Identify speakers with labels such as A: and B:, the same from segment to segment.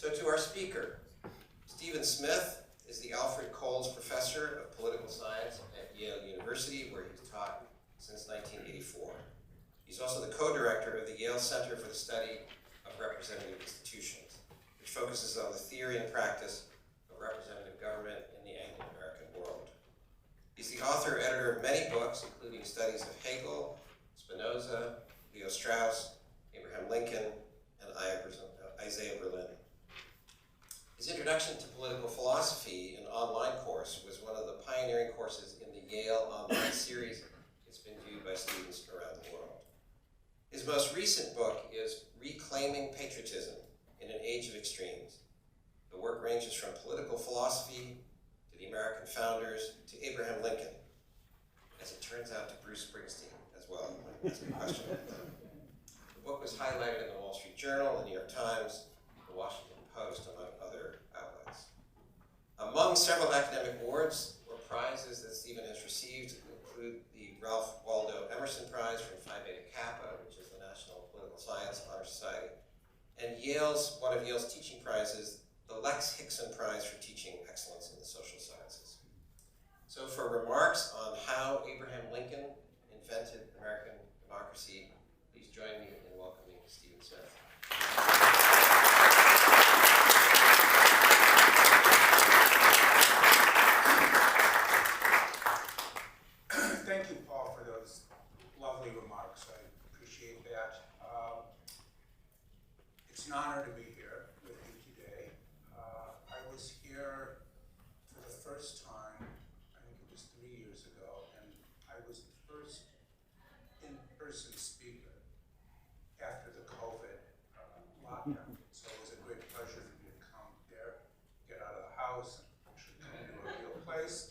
A: So to our speaker, Stephen Smith is the Alfred Coles Professor of Political Science at Yale University, where he's taught since 1984. He's also the co-director of the Yale Center for the Study of Representative Institutions, which focuses on the theory and practice of representative government in the Anglo-American world. He's the author and editor of many books, including studies of Hegel, Spinoza, Leo Strauss, Abraham Lincoln, and Isaiah Berlin. His introduction to political philosophy, an online course, was one of the pioneering courses in the Yale online series. It's been viewed by students around the world. His most recent book is Reclaiming Patriotism in an Age of Extremes. The work ranges from political philosophy to the American founders to Abraham Lincoln, as it turns out to Bruce Springsteen as well, when asked a question of them. The book was highlighted in the Wall Street Journal, the New York Times, the Washington Post, among other outlets. Among several academic awards or prizes that Stephen has received include the Ralph Waldo Emerson Prize from Phi Beta Kappa, which is the National Political Science Honor Society, and one of Yale's teaching prizes, the Lex Hickson Prize for Teaching Excellence in the Social Sciences. So for remarks on how Abraham Lincoln invented American democracy, please join me in welcoming Stephen Smith.
B: Thank you, Paul, for those lovely remarks. I appreciate that. It's an honor to be here with you today. I was here for the first time, I think it was 3 years ago, and I was the first in-person speaker after the COVID lockdown. So it was a great pleasure for me to come here, get out of the house, and actually come to a real place.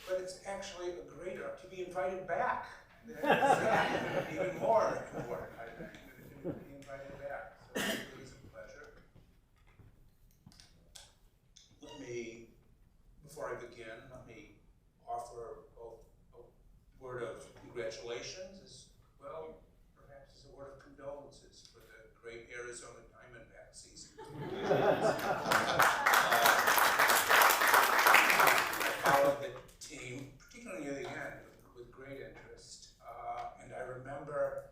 B: But it's actually a great honor to be invited back. Even more important, I think, to be invited back. So it really is a pleasure. Before I begin, let me offer both a word of congratulations as well, perhaps as a word of condolences for the great Arizona Diamondback season. I followed the team, particularly near the end, with great interest. And I remember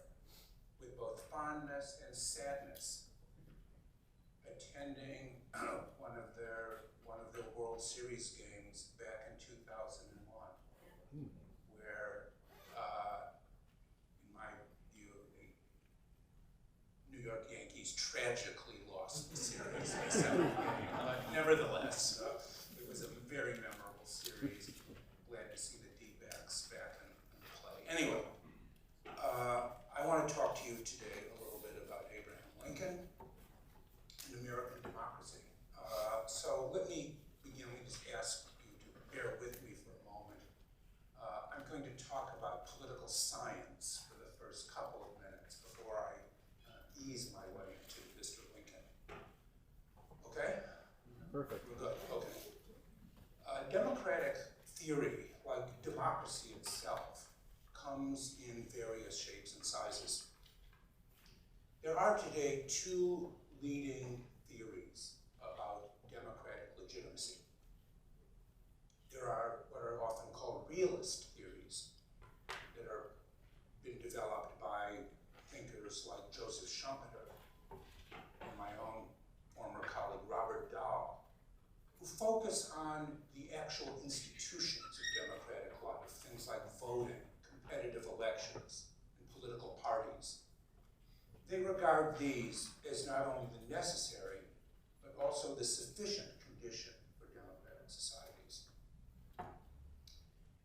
B: with both fondness and sadness attending one of their World Series games back in 2001, where, in my view, the New York Yankees tragically lost the series in the seventh inning. But nevertheless, it was a very memorable series. Glad to see the D-backs back in play. Anyway, I want to talk to you today a little bit about Abraham Lincoln and American democracy. So let me begin. Let me just ask you to bear with me for a moment. I'm going to talk about political science for the first couple of minutes before I ease my way into Mr. Lincoln. Okay?
C: Perfect.
B: We're good. Okay. Democratic theory, like democracy itself, comes in various shapes and sizes. There are today two leading theories about democratic legitimacy. There are what are often called realist theories that are been developed by thinkers like Joseph Schumpeter and my own former colleague Robert Dahl, who focus on the actual institutions of democratic life, things like voting, competitive elections, and political parties. They regard these as not only the necessary, but also the sufficient condition for democratic societies.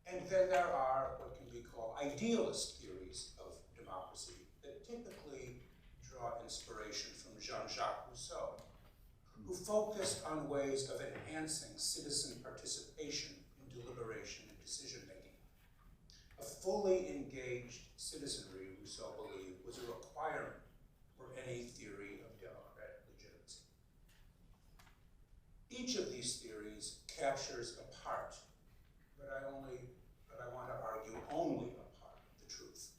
B: And then there are what can be called idealist theories of democracy that typically draw inspiration from Jean-Jacques Rousseau, who focused on ways of enhancing citizen participation in deliberation and decision-making. A fully engaged citizenry, Rousseau believed, was a requirement for any theory of democratic legitimacy. Each of these theories captures a part, but I want to argue only a part of the truth.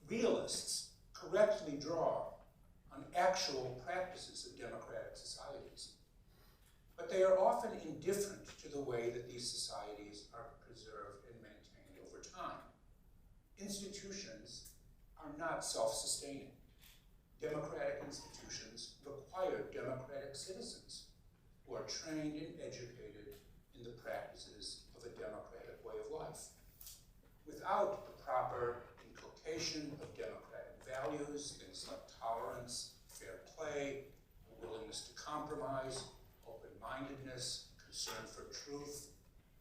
B: Realists correctly draw on actual practices of democratic societies. But they are often indifferent to the way that these societies are preserved and maintained over time. Institutions are not self-sustaining. Democratic institutions require democratic citizens who are trained and educated in the practices of a democratic way of life. Without the proper inculcation of democratic values, things like tolerance, fair play, a willingness to compromise, open-mindedness, concern for truth,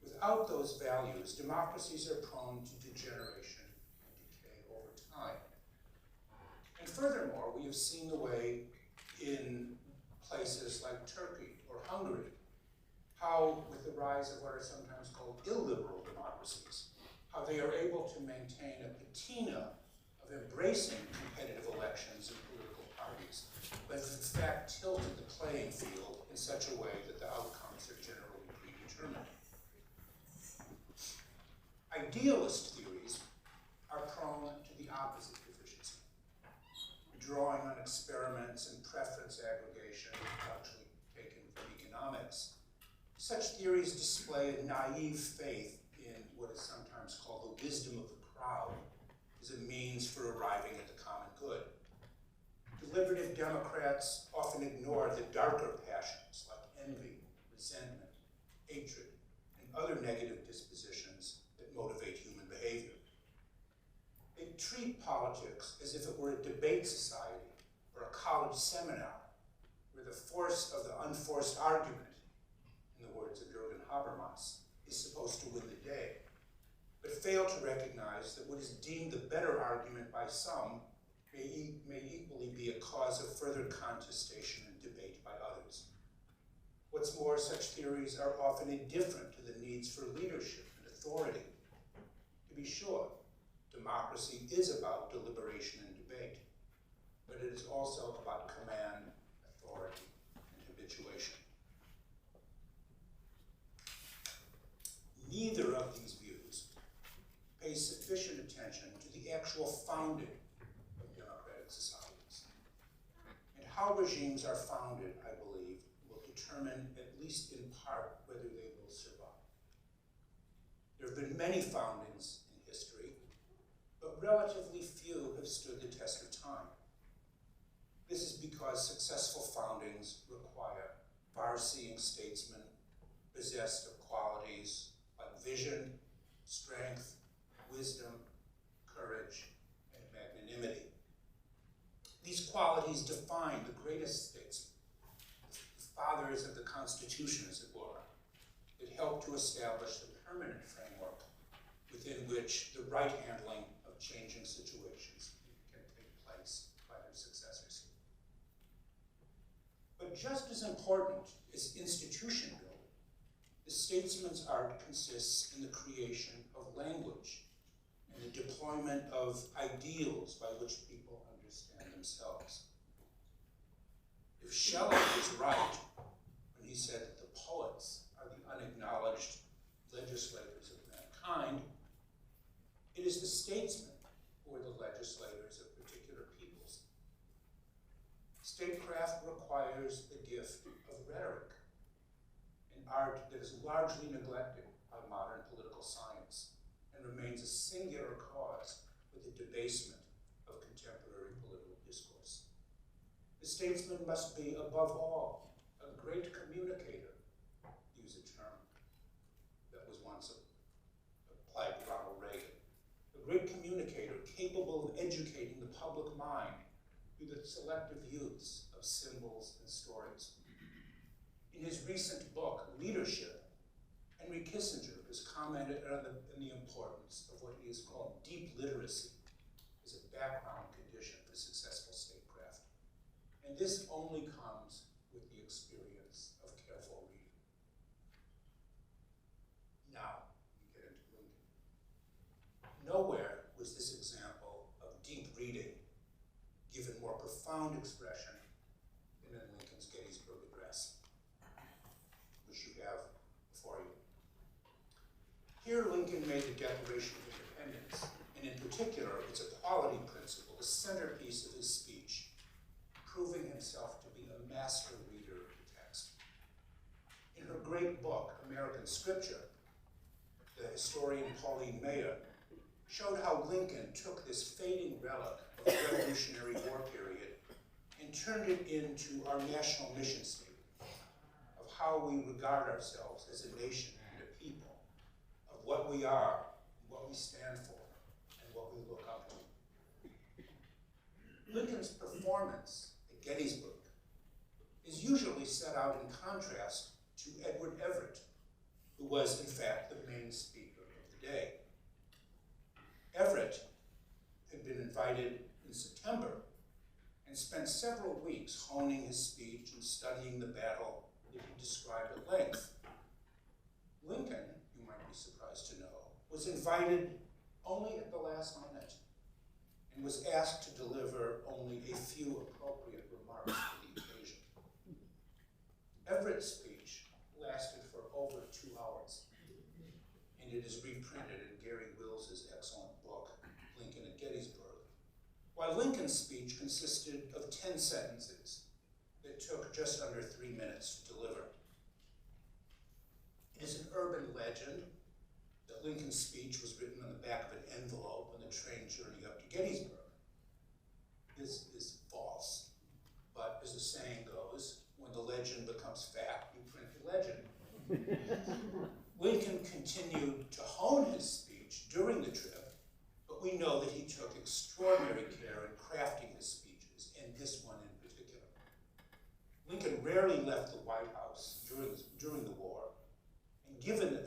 B: without those values, democracies are prone to degeneration and decay over time. And furthermore, we have seen the way in places like Turkey or Hungary, how with the rise of what are sometimes called illiberal democracies, how they are able to maintain a patina of embracing competitive elections and political parties, but in fact tilted the playing field in such a way that the outcomes are generally predetermined. Idealist theories are prone to the opposite deficiency, drawing on experiments and preference aggregation, largely taken from economics. Such theories display a naive faith in what is sometimes called the wisdom of the crowd as a means for arriving at the common good. Deliberative Democrats often ignore the darker passions like envy, resentment, hatred, and other negative dispositions that motivate human behavior. They treat politics as if it were a debate society or a college seminar where the force of the unforced argument, in the words of Jürgen Habermas, is supposed to win the day, but fail to recognize that what is deemed the better argument by some may equally be a cause of further contestation and debate by others. What's more, such theories are often indifferent to the needs for leadership and authority. To be sure, democracy is about deliberation and debate, but it is also about command, authority, and habituation. Neither of these views pays sufficient attention to the actual founding of democratic societies. And how regimes are founded, I believe, will determine, at least in part, whether they will survive. There have been many foundings in history, but relatively few have stood the test of time. This is because successful foundings require far-seeing statesmen possessed of qualities like vision, strength, wisdom, courage, and magnanimity. These qualities define the greatest statesmen, the fathers of the Constitution, as it were, that help to establish the permanent framework within which the right handling of changing situations can take place by their successors. But just as important as institution building, the statesman's art consists in the creation of language and the deployment of ideals by which people understand themselves. If Shelley was right when he said that the poets are the unacknowledged legislators of mankind, it is the statesmen who are the legislators of particular peoples. Statecraft requires the gift of rhetoric, an art that is largely neglected by modern political science and remains a singular cause for the debasement of contemporary political discourse. The statesman must be, above all, a great communicator, to use a term that was once applied to Ronald Reagan. A great communicator capable of educating the public mind through the selective use of symbols and stories. In his recent book, Leadership, Henry Kissinger has commented on the importance of what he has called deep literacy as a background condition for successful statecraft. And this only comes with the experience of careful reading. Now, we get into Lincoln. Nowhere was this example of deep reading given more profound expression than in Lincoln's Gettysburg Address, which you have before you. Here, Lincoln made the Declaration of Independence, and in particular, its equality principle, the centerpiece of his speech, proving himself to be a master reader of the text. In her great book, American Scripture, the historian Pauline Maier showed how Lincoln took this fading relic of the Revolutionary War period and turned it into our national mission statement of how we regard ourselves as a nation and a people, of what we are, what we stand for, and what we look up to. Lincoln's performance at Gettysburg is usually set out in contrast to Edward Everett, who was, in fact, the main speaker of the day. Everett had been invited in September and spent several weeks honing his speech and studying the battle that he described at length. Lincoln, you might be surprised to know, was invited only at the last minute and was asked to deliver only a few appropriate remarks for the occasion. Everett's speech lasted for over 2 hours, and it is reprinted in Gary Wills's excellent book, Lincoln at Gettysburg. While Lincoln's speech consisted of 10 sentences that took just under 3 minutes to deliver. It is an urban legend that Lincoln's speech was written on the back of an envelope on the train journey up to Gettysburg. This is false, but as the saying goes, when the legend becomes fact, you print the legend. Lincoln continued to hone his speech during the trip, but we know that he took extraordinary care in crafting his speeches, and this one in particular. Lincoln rarely left the White House during the war, and given that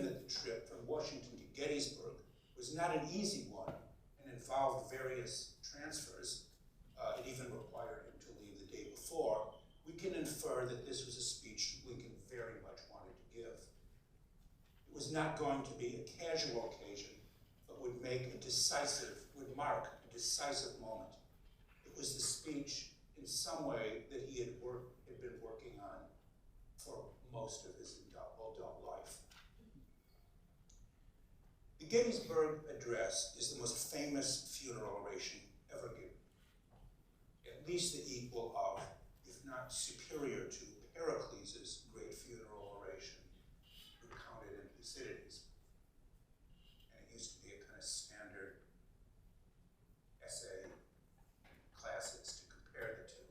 B: the trip from Washington to Gettysburg was not an easy one and involved various transfers, it even required him to leave the day before, we can infer that this was a speech Lincoln very much wanted to give. It was not going to be a casual occasion, but would mark a decisive moment. It was the speech in some way that he had been working on for most of his adult life. The Gettysburg Address is the most famous funeral oration ever given, at least the equal of, if not superior to, Pericles' great funeral oration, recounted in Thucydides. And it used to be a kind of standard essay classes to compare the two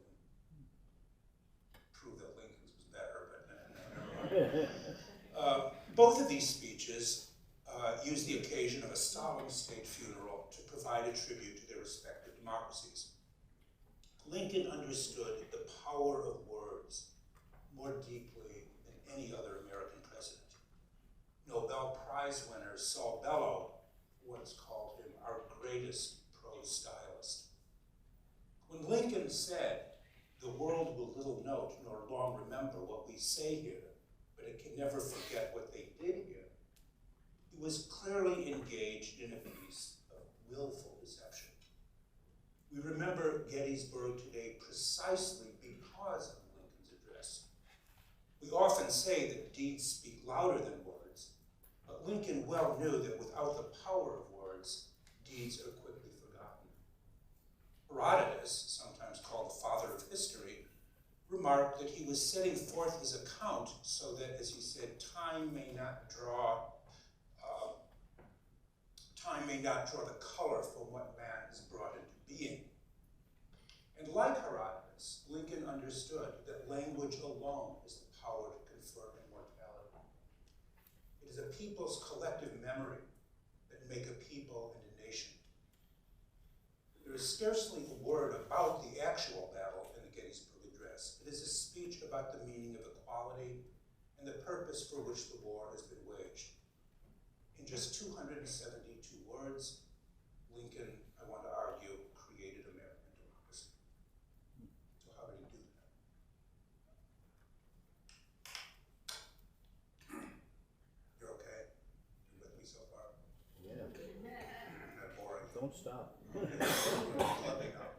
B: and prove that Lincoln's was better, but no. Both of these speeches use the occasion of a solemn state funeral to provide a tribute to their respective democracies. Lincoln understood the power of words more deeply than any other American president. Nobel Prize winner Saul Bellow once called him our greatest prose stylist. When Lincoln said, "The world will little note nor long remember what we say here, but it can never forget what they did here," he was clearly engaged in a piece of willful deception. We remember Gettysburg today precisely because of Lincoln's address. We often say that deeds speak louder than words, but Lincoln well knew that without the power of words, deeds are quickly forgotten. Herodotus, sometimes called the father of history, remarked that he was setting forth his account so that, as he said, time may not draw the color from what man has brought into being. And like Herodotus, Lincoln understood that language alone has the power to confer immortality. It is a people's collective memory that make a people and a nation. There is scarcely a word about the actual battle in the Gettysburg Address. It is a speech about the meaning of equality and the purpose for which the war has been waged. In just 272 words, Lincoln, I want to argue, created American democracy. So how did he do that? You're okay? You with me so far?
C: Yeah,
B: Isn't that boring?
C: don't stop.
B: Clubbing up.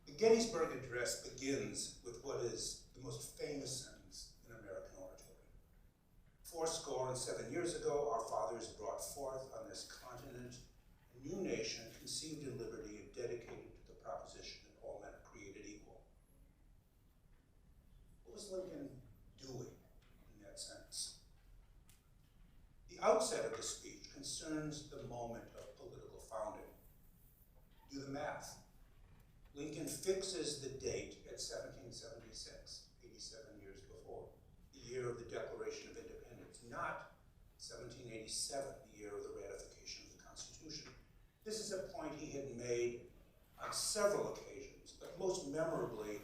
B: The Gettysburg Address begins with what is the most famous sentence in American oratory. 77 years ago, our fathers brought forth on this continent a new nation conceived in liberty and dedicated What was Lincoln doing in that sentence? The outset of the speech concerns the moment of political founding. Do the math. Lincoln fixes the date at 1776, 87 years before, the year of the Declaration of Independence, not 1787, the year of the ratification of the Constitution. This is a point he had made on several occasions, but most memorably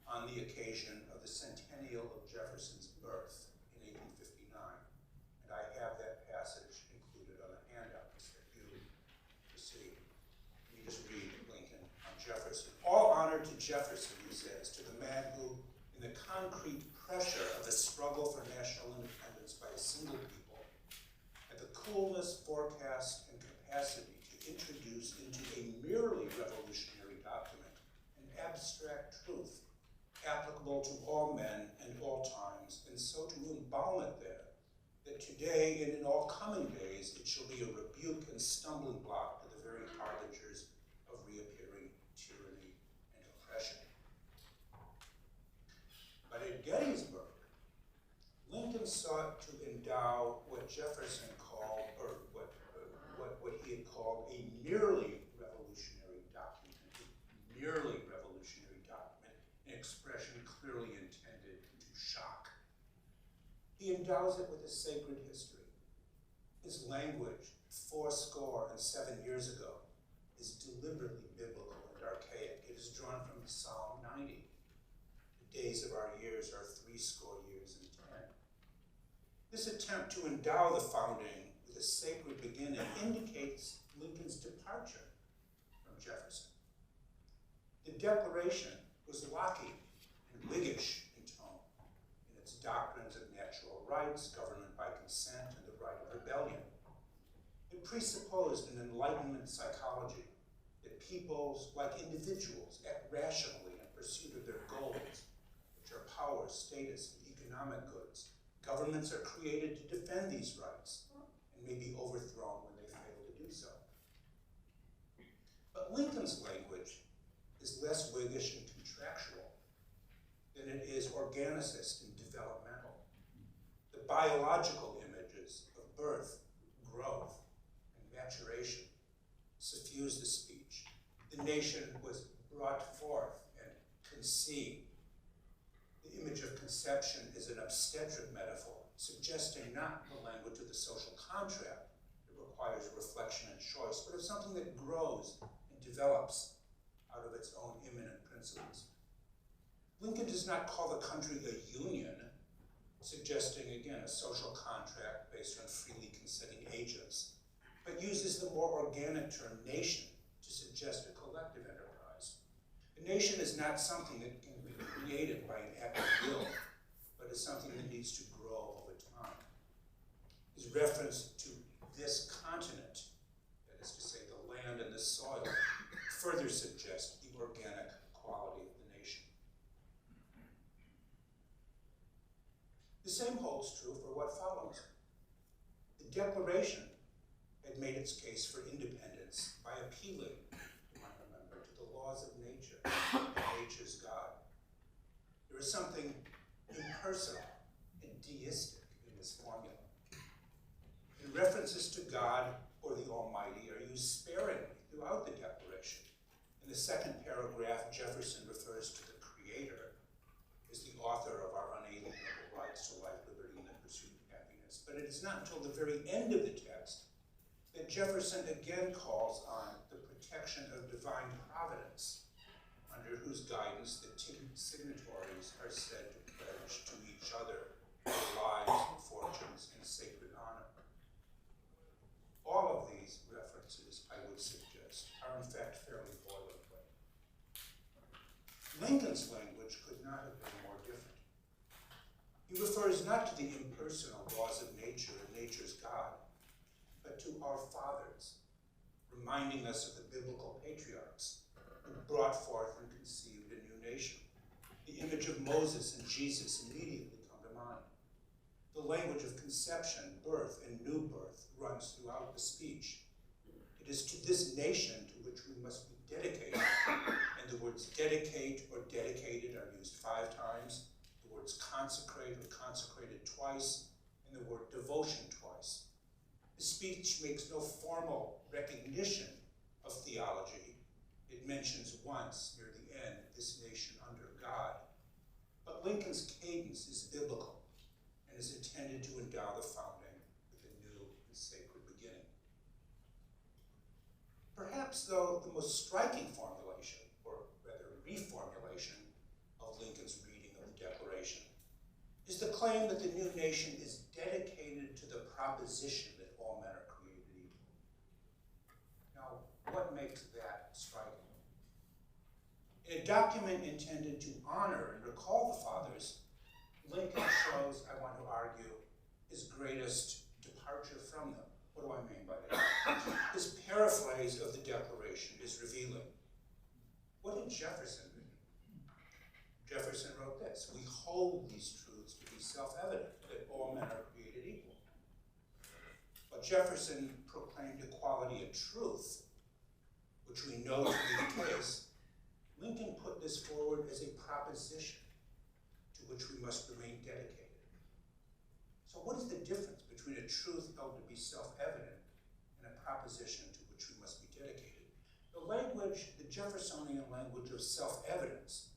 B: on the occasion of the centennial of Jefferson's birth in 1859. And I have that passage included on the handout for you to see. Let me just read Lincoln on Jefferson. All honor to Jefferson, he says, to the man who, in the concrete pressure of the struggle for national independence by a single people, had the coolness, forecast, and capacity to introduce into a merely revolutionary document an abstract truth applicable to all men and all times, and so to embalm it there, that today and in all coming days it shall be a rebuke and stumbling block to the very harbingers of reappearing tyranny and oppression. But at Gettysburg, Lincoln sought to endow what Jefferson called, or what he had called, a merely revolutionary document, an expression clearly intended to shock. He endows it with a sacred history. His language, 7 years ago, is deliberately biblical and archaic. It is drawn from Psalm 90. The days of our years are 80 years and 10. This attempt to endow the founding with a sacred beginning indicates Lincoln's departure from Jefferson. The Declaration was Lockean and Whiggish in tone, in its doctrines of natural rights, government by consent, and the right of rebellion. It presupposed an Enlightenment psychology that peoples, like individuals, act rationally in pursuit of their goals, which are power, status, and economic goods. Governments are created to defend these rights and may be overthrown when they fail to do so. But Lincoln's language is less Whiggish and contractual than it is organicist and developmental. The biological images of birth, growth, and maturation suffuse the speech. The nation was brought forth and conceived. The image of conception is an obstetric metaphor, suggesting not the language of the social contract that requires reflection and choice, but of something that grows and develops out of its own immanent principles. Lincoln does not call the country a union, suggesting, again, a social contract based on freely consenting agents, but uses the more organic term nation to suggest a collective enterprise. A nation is not something that can be created by an act of will, but is something that needs to grow over time. His reference to this continent, that is to say the land and the soil, further suggests the organic quality of the nation. The same holds true for what follows. The Declaration had made its case for independence by appealing, you might remember, to the laws of nature, nature's God. There is something impersonal and deistic in this formula. And references to God or the Almighty are used sparingly throughout the Declaration. In the second paragraph, Jefferson refers to the Creator as the author of our unalienable rights to life, liberty, and the pursuit of happiness. But it is not until the very end of the text that Jefferson again calls on the protection of divine providence, under whose guidance the signatories are said to pledge to each other their lives, fortunes, and sacred honor. All of these references, I would suggest, are in fact fairly boilerplate. Lincoln's language could not have been more different. He refers not to the impersonal laws of nature and nature's God, but to our fathers, reminding us of the biblical patriarchs who brought forth and conceived a new nation. The image of Moses and Jesus immediately come to mind. The language of conception, birth, and new birth runs throughout the speech. It is to this nation to which we must be dedicated, and the words dedicate or dedicated are used 5 times. The word words consecrate or consecrated twice, and the word devotion twice. The speech makes no formal recognition of theology. It mentions once near the end, this nation under God. But Lincoln's cadence is biblical and is intended to endow the founding with a new and sacred beginning. Perhaps, though, the most striking formulation, or rather reformulation, of Lincoln's reading of the Declaration is the claim that the new nation is dedicated to the proposition that all men are created equal. Now, what makes that striking? In a document intended to honor and recall the fathers, Lincoln shows, I want to argue, his greatest departure from them. What do I mean by that? His paraphrase of the Declaration is revealing. What did Jefferson do? Jefferson wrote this: "We hold these truths to be self-evident, that all men are created equal." But Jefferson proclaimed equality a truth, which we know to be the case. Lincoln put this forward as a proposition to which we must remain dedicated. So what is the difference between a truth held to be self-evident and a proposition to which we must be dedicated? The language, the Jeffersonian language of self-evidence,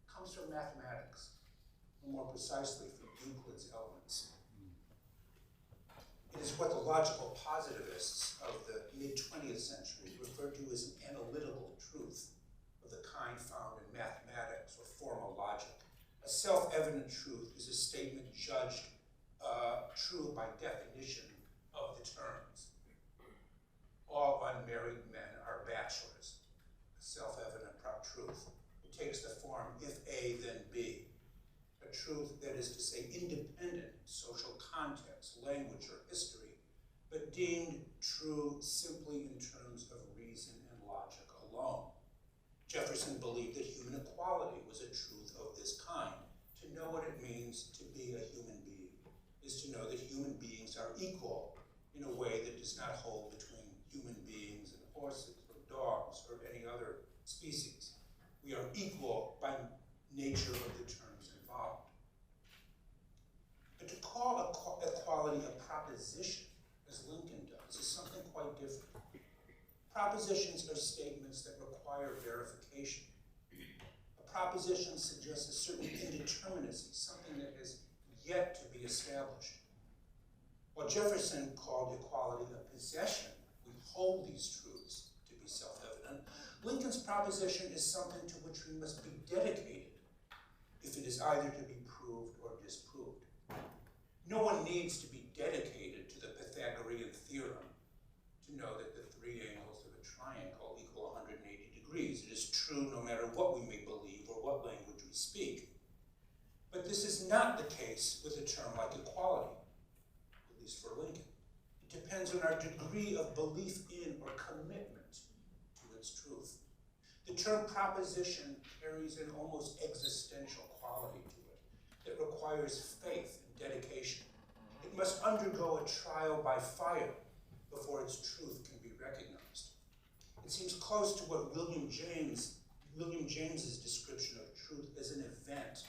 B: comes from mathematics, or more precisely from Euclid's elements. It is what the logical positivists of the mid-20th century referred to as an analytical truth of the kind found in mathematics or formal logic. A self-evident truth is a statement judged true by definition of the terms. All unmarried men are bachelors. A self-evident truth. It takes the form if A, then B. A truth that is to say independent social context, language, or history, but deemed true simply in terms of reason and logic alone. Jefferson believed that human equality was a truth of this kind. To know what it means to be a human being is to know that human beings are equal in a way that does not hold between human beings and horses or dogs or any other species. We are equal by nature of the terms involved. But to call equality a proposition, as Lincoln does, is something quite different. Propositions are statements that require verification. A proposition suggests a certain indeterminacy, something that has yet to be established. While Jefferson called equality a possession, we hold these truths to be self-evident, Lincoln's proposition is something to which we must be dedicated if it is either to be proved or disproved. No one needs to be dedicated to the Pythagorean theorem to know that the three angles of a triangle equal 180 degrees. It is true no matter what we may believe or what language we speak. But this is not the case with a term like equality, at least for Lincoln. It depends on our degree of belief in or commitment to its truth. The term proposition carries an almost existential quality to it that requires faith and dedication. It must undergo a trial by fire before its truth can be recognized. It seems close to what William James's description of truth as an event,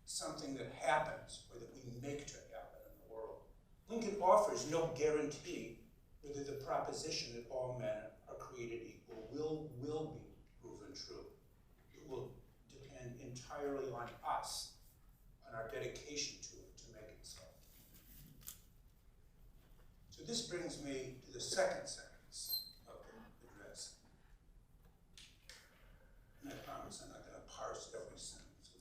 B: something that happens or that we make to happen in the world. Lincoln offers no guarantee whether the proposition that all men are created equal will be proven true. It will depend entirely on us, on our dedication to it, to make it so. So this brings me to the second sentence of the address. And I promise I'm not going to parse every sentence.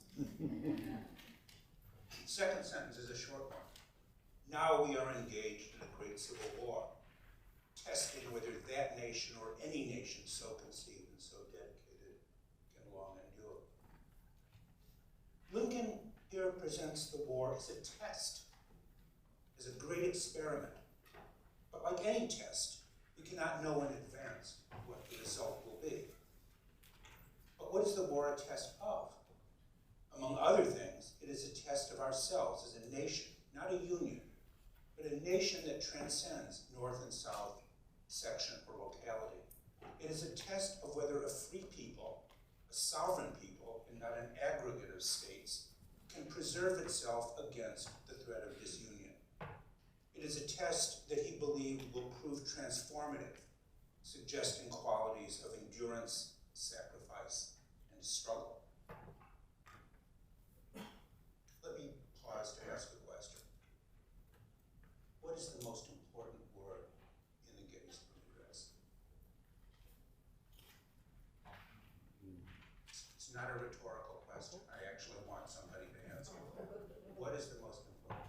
B: The second sentence is a short one. Now we are engaged in a great civil war, testing whether that nation or any nation so conceived and so dedicated can long endure. Lincoln here presents the war as a test, as a great experiment. But like any test, we cannot know in advance what the result will be. But what is the war a test of? Among other things, it is a test of ourselves as a nation, not a union, but a nation that transcends North and South, section or locality. It is a test of whether a free people, a sovereign people, and not an aggregate of states, can preserve itself against the threat of disunion. It is a test that he believed will prove transformative, suggesting qualities of endurance, sacrifice, and struggle. Let me pause to ask a question. What is the most important word in the Gettysburg Address? It's not a rhetorical question. I actually want somebody to answer. What is the most important?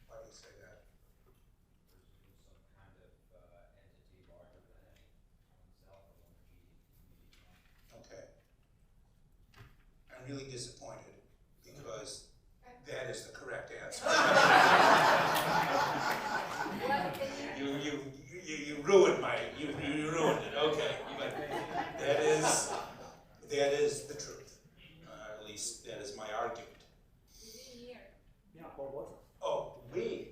B: Why do you say that?
C: Some kind of entity larger than oneself or one immediate.
B: Okay. I'm really disappointed because that is the correct answer. You ruined you ruined it. Okay, but that is the truth. At least that is my argument.
D: Yeah, what was it?
B: Oh, we.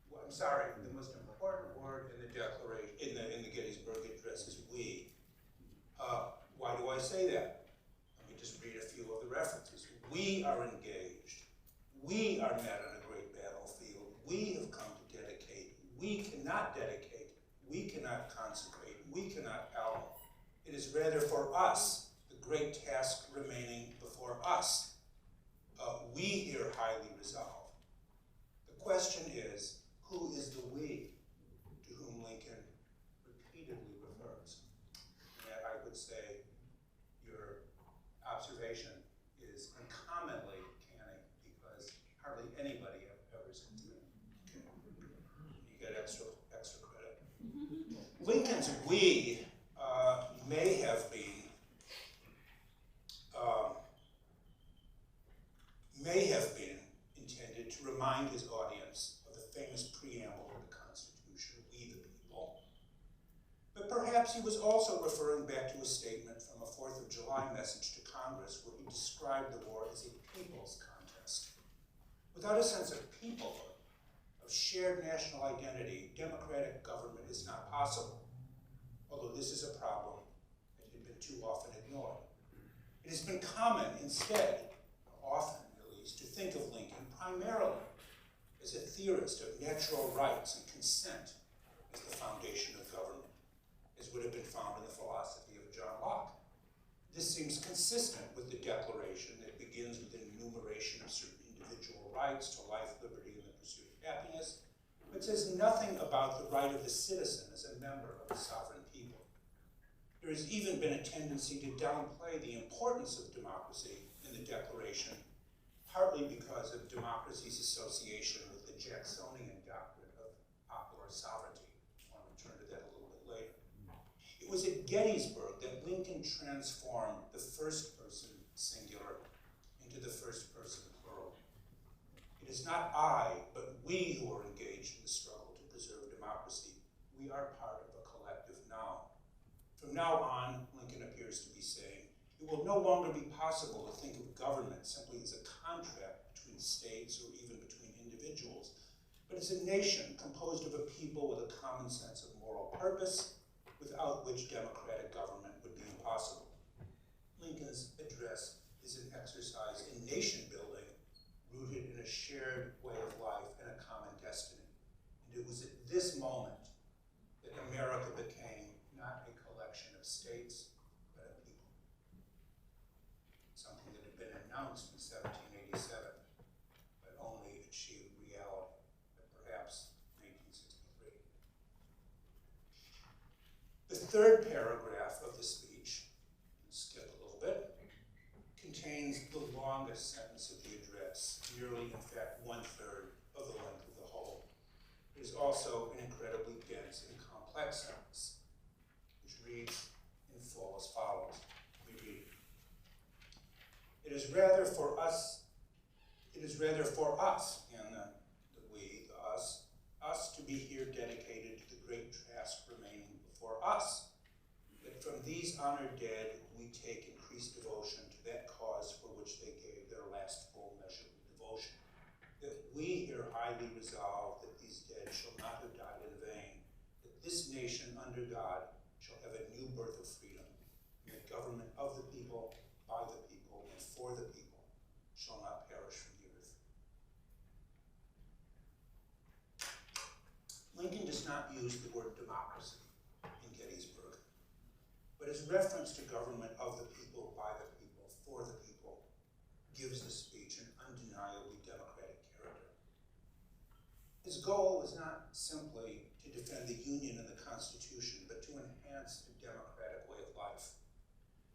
B: Well, I'm sorry. The most important word in the Declaration, in the Gettysburg Address, is we. Why do I say that? Let me just read a few of the references. We are engaged. We are met on a great battlefield. We have come to dedicate. We cannot dedicate. We cannot consecrate. We cannot ally. It is rather for us, the great task remaining before us. We here highly resolve. The question is, who is the we to whom Lincoln repeatedly refers? And I would say your observation is uncommonly canny because hardly anybody ever said that. You get extra credit. Lincoln's we may have been intended to remind his audience of the famous preamble of the Constitution, "We the people." But perhaps he was also referring back to a statement from a 4th of July message to Congress where he described the war as a people's contest. Without a sense of peoplehood, of shared national identity, democratic government is not possible, although this is a problem that had been too often ignored. It has been common instead, often at least, to think of Lincoln primarily as a theorist of natural rights and consent as the foundation of government, as would have been found in the philosophy of John Locke. This seems consistent with the Declaration that begins with an enumeration of certain individual rights to life, liberty, and the pursuit of happiness, but says nothing about the right of the citizen as a member of a sovereign people. There has even been a tendency to downplay the importance of democracy in the Declaration, partly because of democracy's association with the Jacksonian doctrine of popular sovereignty. I'll return to that a little bit later. It was at Gettysburg that Lincoln transformed the first person singular into the first person plural. It is not I, but we who are engaged in the struggle to preserve democracy. We are part of a collective now. From now on, Lincoln appears to be saying, it will no longer be possible to think of government simply as a contract between states or even between individuals, but as a nation composed of a people with a common sense of moral purpose, without which democratic government would be impossible. Lincoln's address is an exercise in nation building, rooted in a shared way of life and a common destiny. And it was at this moment that America became not a collection of states, but a people. Something that had been announced in 1787, but only achieved reality at perhaps 1963. The third paragraph of the speech, skip a little bit, contains the longest sentence of the address, nearly, in fact, 1/3 of the length of the whole. It is also an incredibly dense and complex sentence, which reads in full as follows. We read, it is rather for us, and us to be here dedicated to the great task remaining before us, that from these honored dead we take increased devotion to that cause for which they gave their last full measure of devotion, that we here highly resolve that these dead shall not have died in vain, that this nation under God shall have a new birth of freedom, and the government of the people, by the people, and for the people, not use the word democracy in Gettysburg, but his reference to government of the people, by the people, for the people, gives the speech an undeniably democratic character. His goal was not simply to defend the Union and the Constitution, but to enhance a democratic way of life.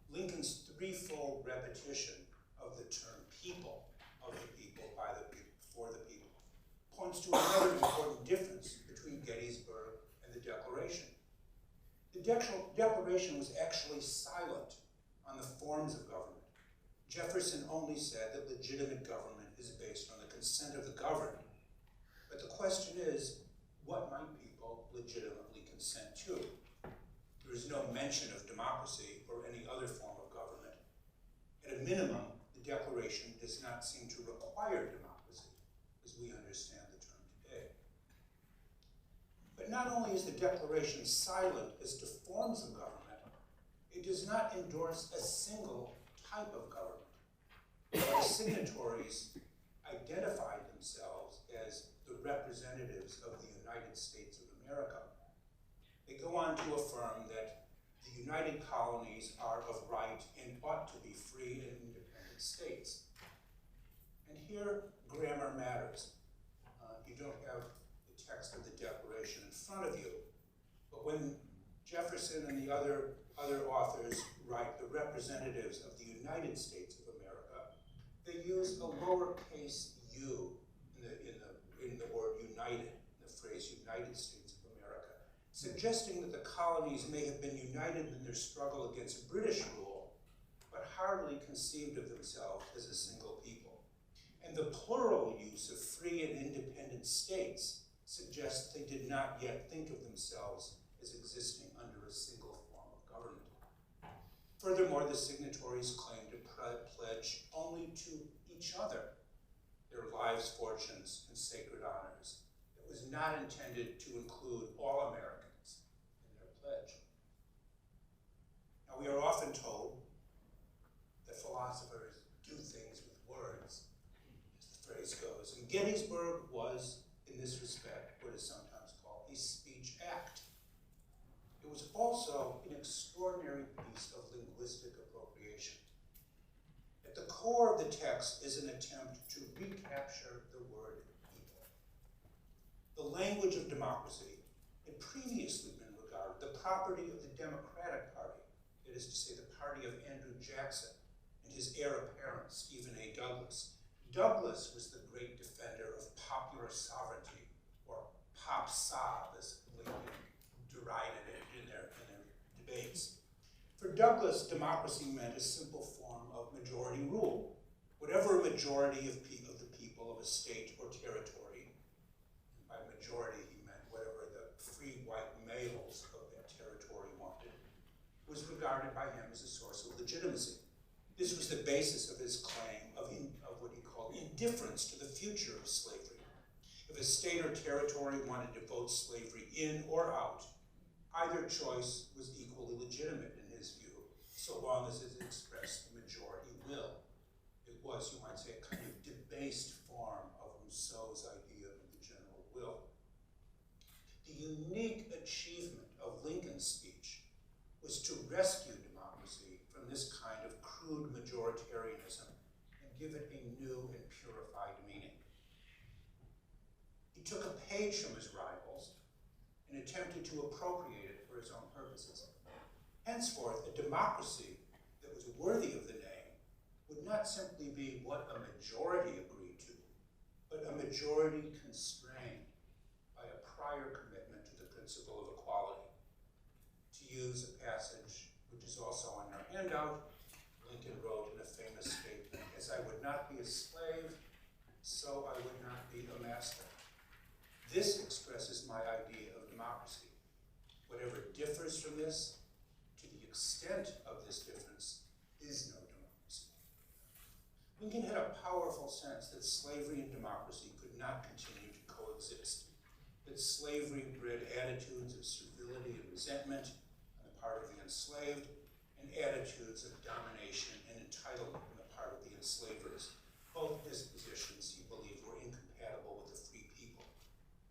B: Lincoln's threefold repetition of the term people, of the people, by the people, for the people, points to another important difference between Gettysburg and the Declaration. The Declaration was actually silent on the forms of government. Jefferson only said that legitimate government is based on the consent of the governed. But the question is, what might people legitimately consent to? There is no mention of democracy or any other form of government. At a minimum, the Declaration does not seem to require democracy, as we understand the term today. But not only is the Declaration silent as to forms of government, it does not endorse a single type of government. The signatories identified themselves as the representatives of the United States of America. They go on to affirm that the United Colonies are of right and ought to be free and independent states. And here, grammar matters. You don't have the text of the Declaration in front of you, but when Jefferson and the other authors write the representatives of the United States of America, they use a lowercase u in the word united, in the phrase United States of America, suggesting that the colonies may have been united in their struggle against British rule, but hardly conceived of themselves as a single people. And the plural use of free and independent states suggests they did not yet think of themselves as existing under a single form of government. Furthermore, the signatories claim to pledge only to each other their lives, fortunes, and sacred honors. It was not intended to include all Americans in their pledge. Now, we are often told that philosophers do things with words, as the phrase goes, and Gettysburg was, in this respect, what is sometimes called a speech act. It was also an extraordinary piece of linguistic appropriation. At the core of the text is an attempt to recapture the word people. The language of democracy had previously been regarded the property of the Democratic Party, that is to say, the party of Andrew Jackson and his heir apparent, Stephen A. Douglas. Douglas was the great defender of popular sovereignty, or pop-sov, as Lincoln derided it in their debates. For Douglas, democracy meant a simple form of majority rule. Whatever a majority of the people of a state or territory, and by majority he meant whatever the free white males of that territory wanted, was regarded by him as a source of legitimacy. This was the basis of his claim of what he called indifference to the future of slavery. If a state or territory wanted to vote slavery in or out, either choice was equally legitimate in his view, so long as it expressed the majority will. It was, you might say, a kind of debased form of Rousseau's idea of the general will. The unique achievement of Lincoln's speech was to rescue democracy from this kind of crude majoritarianism and give it a new and purified meaning. He took a page from his rivals and attempted to appropriate it for his own purposes. Henceforth, a democracy that was worthy of the name would not simply be what a majority agreed to, but a majority constrained by a prior commitment to the principle of equality. To use a passage which is also on our handout, Lincoln wrote in a famous statement, "As I would not be a slave, so I would not be a master." This expresses my idea of democracy. Whatever differs from this, to the extent of this difference, is no democracy. Lincoln had a powerful sense that slavery and democracy could not continue to coexist, that slavery bred attitudes of servility and resentment on the part of the enslaved, and attitudes of domination and entitlement on the part of the enslavers. Both dispositions, he believed, were incompatible with a free people.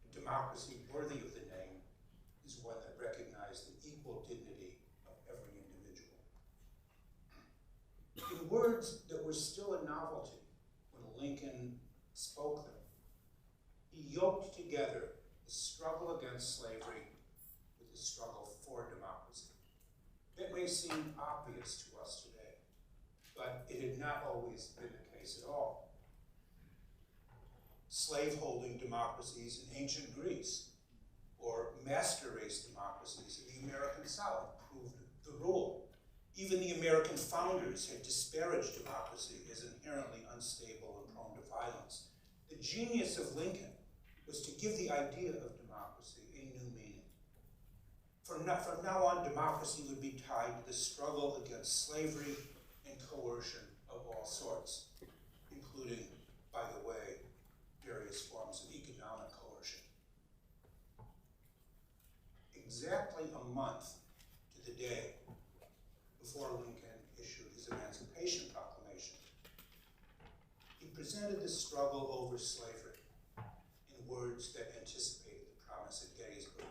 B: A democracy worthy of the name words that were still a novelty when Lincoln spoke them. He yoked together the struggle against slavery with the struggle for democracy. That may seem obvious to us today, but it had not always been the case at all. Slave-holding democracies in ancient Greece or master race democracies in the American South proved the rule. Even the American founders had disparaged democracy as inherently unstable and prone to violence. The genius of Lincoln was to give the idea of democracy a new meaning. From now on, democracy would be tied to the struggle against slavery and coercion of all sorts, including, by the way, various forms of economic coercion. Exactly a month to the day before Lincoln issued his Emancipation Proclamation, he presented the struggle over slavery in words that anticipated the promise at Gettysburg.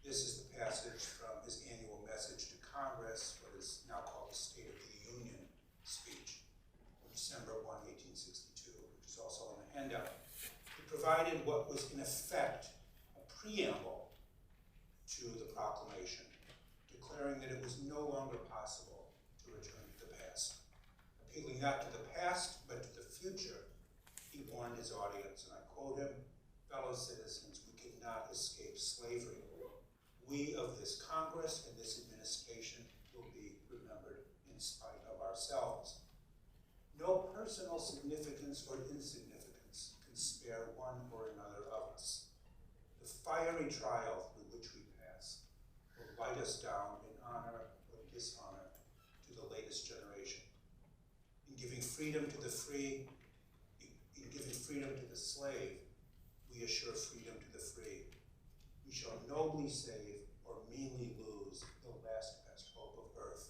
B: This is the passage from his annual message to Congress, what is now called the State of the Union speech, from December 1, 1862, which is also on the handout. He provided what was in effect a preamble to the proclamation, declaring that it was no longer possible to return to the past. Appealing not to the past, but to the future, he warned his audience, and I quote him, "Fellow citizens, we cannot escape slavery. We of this Congress and this administration will be remembered in spite of ourselves. No personal significance or insignificance can spare one or another of us. The fiery trial through which we pass will light us down in honor or dishonor to the latest generation. In giving freedom to the free, in giving freedom to the slave, we assure freedom to the free. We shall nobly save or meanly lose the last best hope of earth.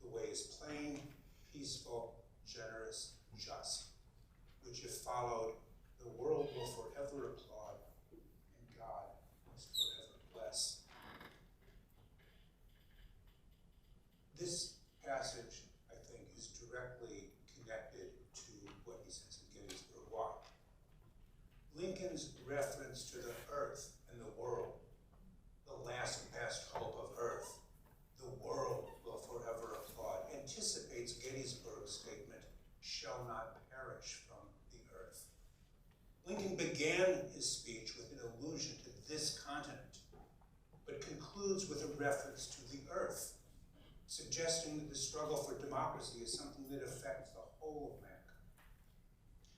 B: The way is plain, peaceful, generous, just, which if followed, the world will forever applaud and God must forever bless." This passage, I think, is directly connected to what he says in Gettysburg. Why? Lincoln's reference to the earth and the world, the last best hope of earth, the world will forever applaud, anticipates Gettysburg's statement, "shall not perish from the earth." Lincoln began his speech with an allusion to this continent, but concludes with a reference to the earth, suggesting that the struggle for democracy is something that affects the whole of mankind.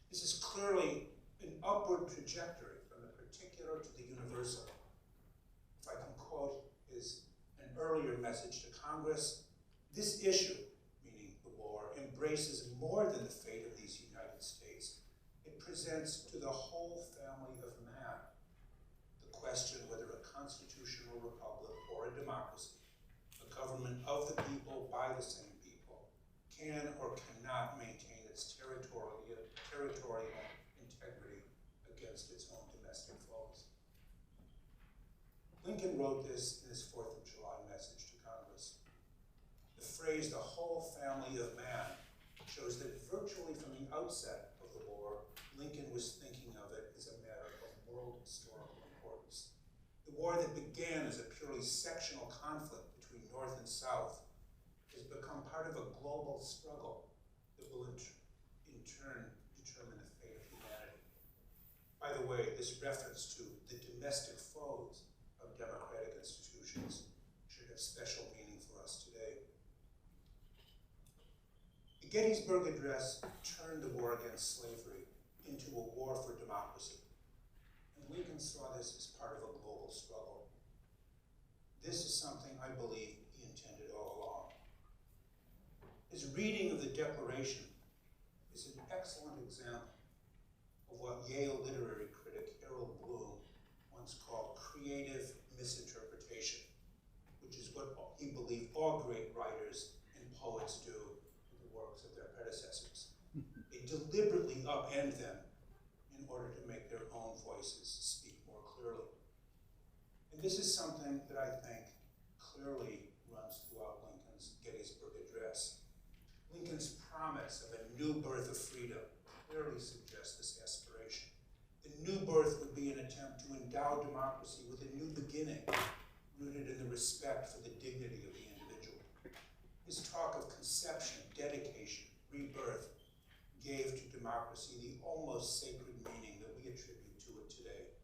B: This is clearly an upward trajectory from the particular to the universal. If I can quote an earlier message to Congress, "This issue," meaning the war, "embraces more than the fate of these United States. It presents to the whole family of man the question whether a constitutional republic or a democracy, a government of the people by the same people, can or cannot maintain its territorial integrity against its own domestic foes." Lincoln wrote this in his 4th of July message to Congress. The phrase, "the whole family of man," shows that virtually from the outset of the war, Lincoln was thinking of it as a matter of world historical importance. The war that began as a purely sectional conflict between North and South has become part of a global struggle that will in turn determine the fate of humanity. By the way, this reference to the domestic foes of democratic institutions should have special meaning for us today. The Gettysburg Address turned the war against slavery into a war for democracy, and Lincoln saw this as part of a global struggle. This is something I believe he intended all along. His reading of the Declaration is an excellent example of what Yale literary critic Harold Bloom once called creative misinterpretation, which is what he believed all great writers and poets do in the works of their predecessors. They deliberately upend them in order to make their own voices speak more clearly. And this is something that I think clearly runs throughout Lincoln's Gettysburg Address. Lincoln's promise of a new birth of freedom clearly suggests this aspiration. The new birth would be an attempt to endow democracy with a new beginning, rooted in the respect for the dignity of the individual. His talk of conception, dedication, rebirth gave to democracy the almost sacred meaning that we attribute to it today.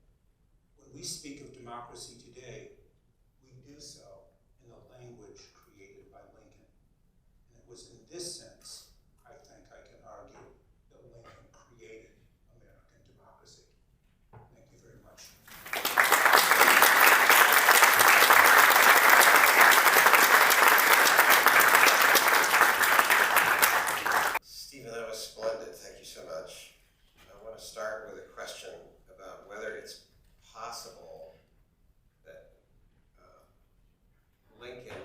B: When we speak of democracy today, we do so in the language created by Lincoln. And it was in this sense, I think I can argue, that Lincoln created American democracy. Thank you very much.
A: Stephen, that was splendid. Thank you so much. I want to start with a question about whether it's possible that Lincoln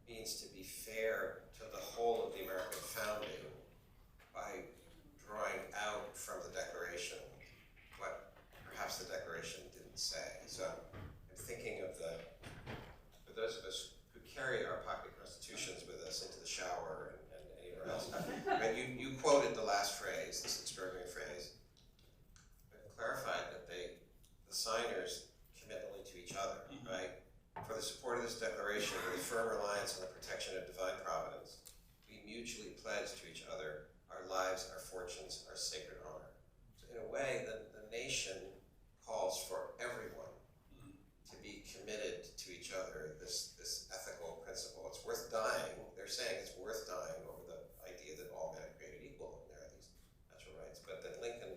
A: means to be fair to the whole of the American founding by drawing out from the Declaration what perhaps the Declaration didn't say. So I'm thinking of for those of us who carry our pocket constitutions with us into the shower and anywhere else. I mean, you quoted the last phrase, this extraordinary phrase, but clarified that the signers commit only to each other, right? For the support of this declaration, with a firm reliance on the protection of divine providence, we mutually pledge to each other our lives, our fortunes, our sacred honor. So in a way, the nation calls for everyone to be committed to each other, this ethical principle. It's worth dying. They're saying it's worth dying over the idea that all men are created equal and there are these natural rights, but that Lincoln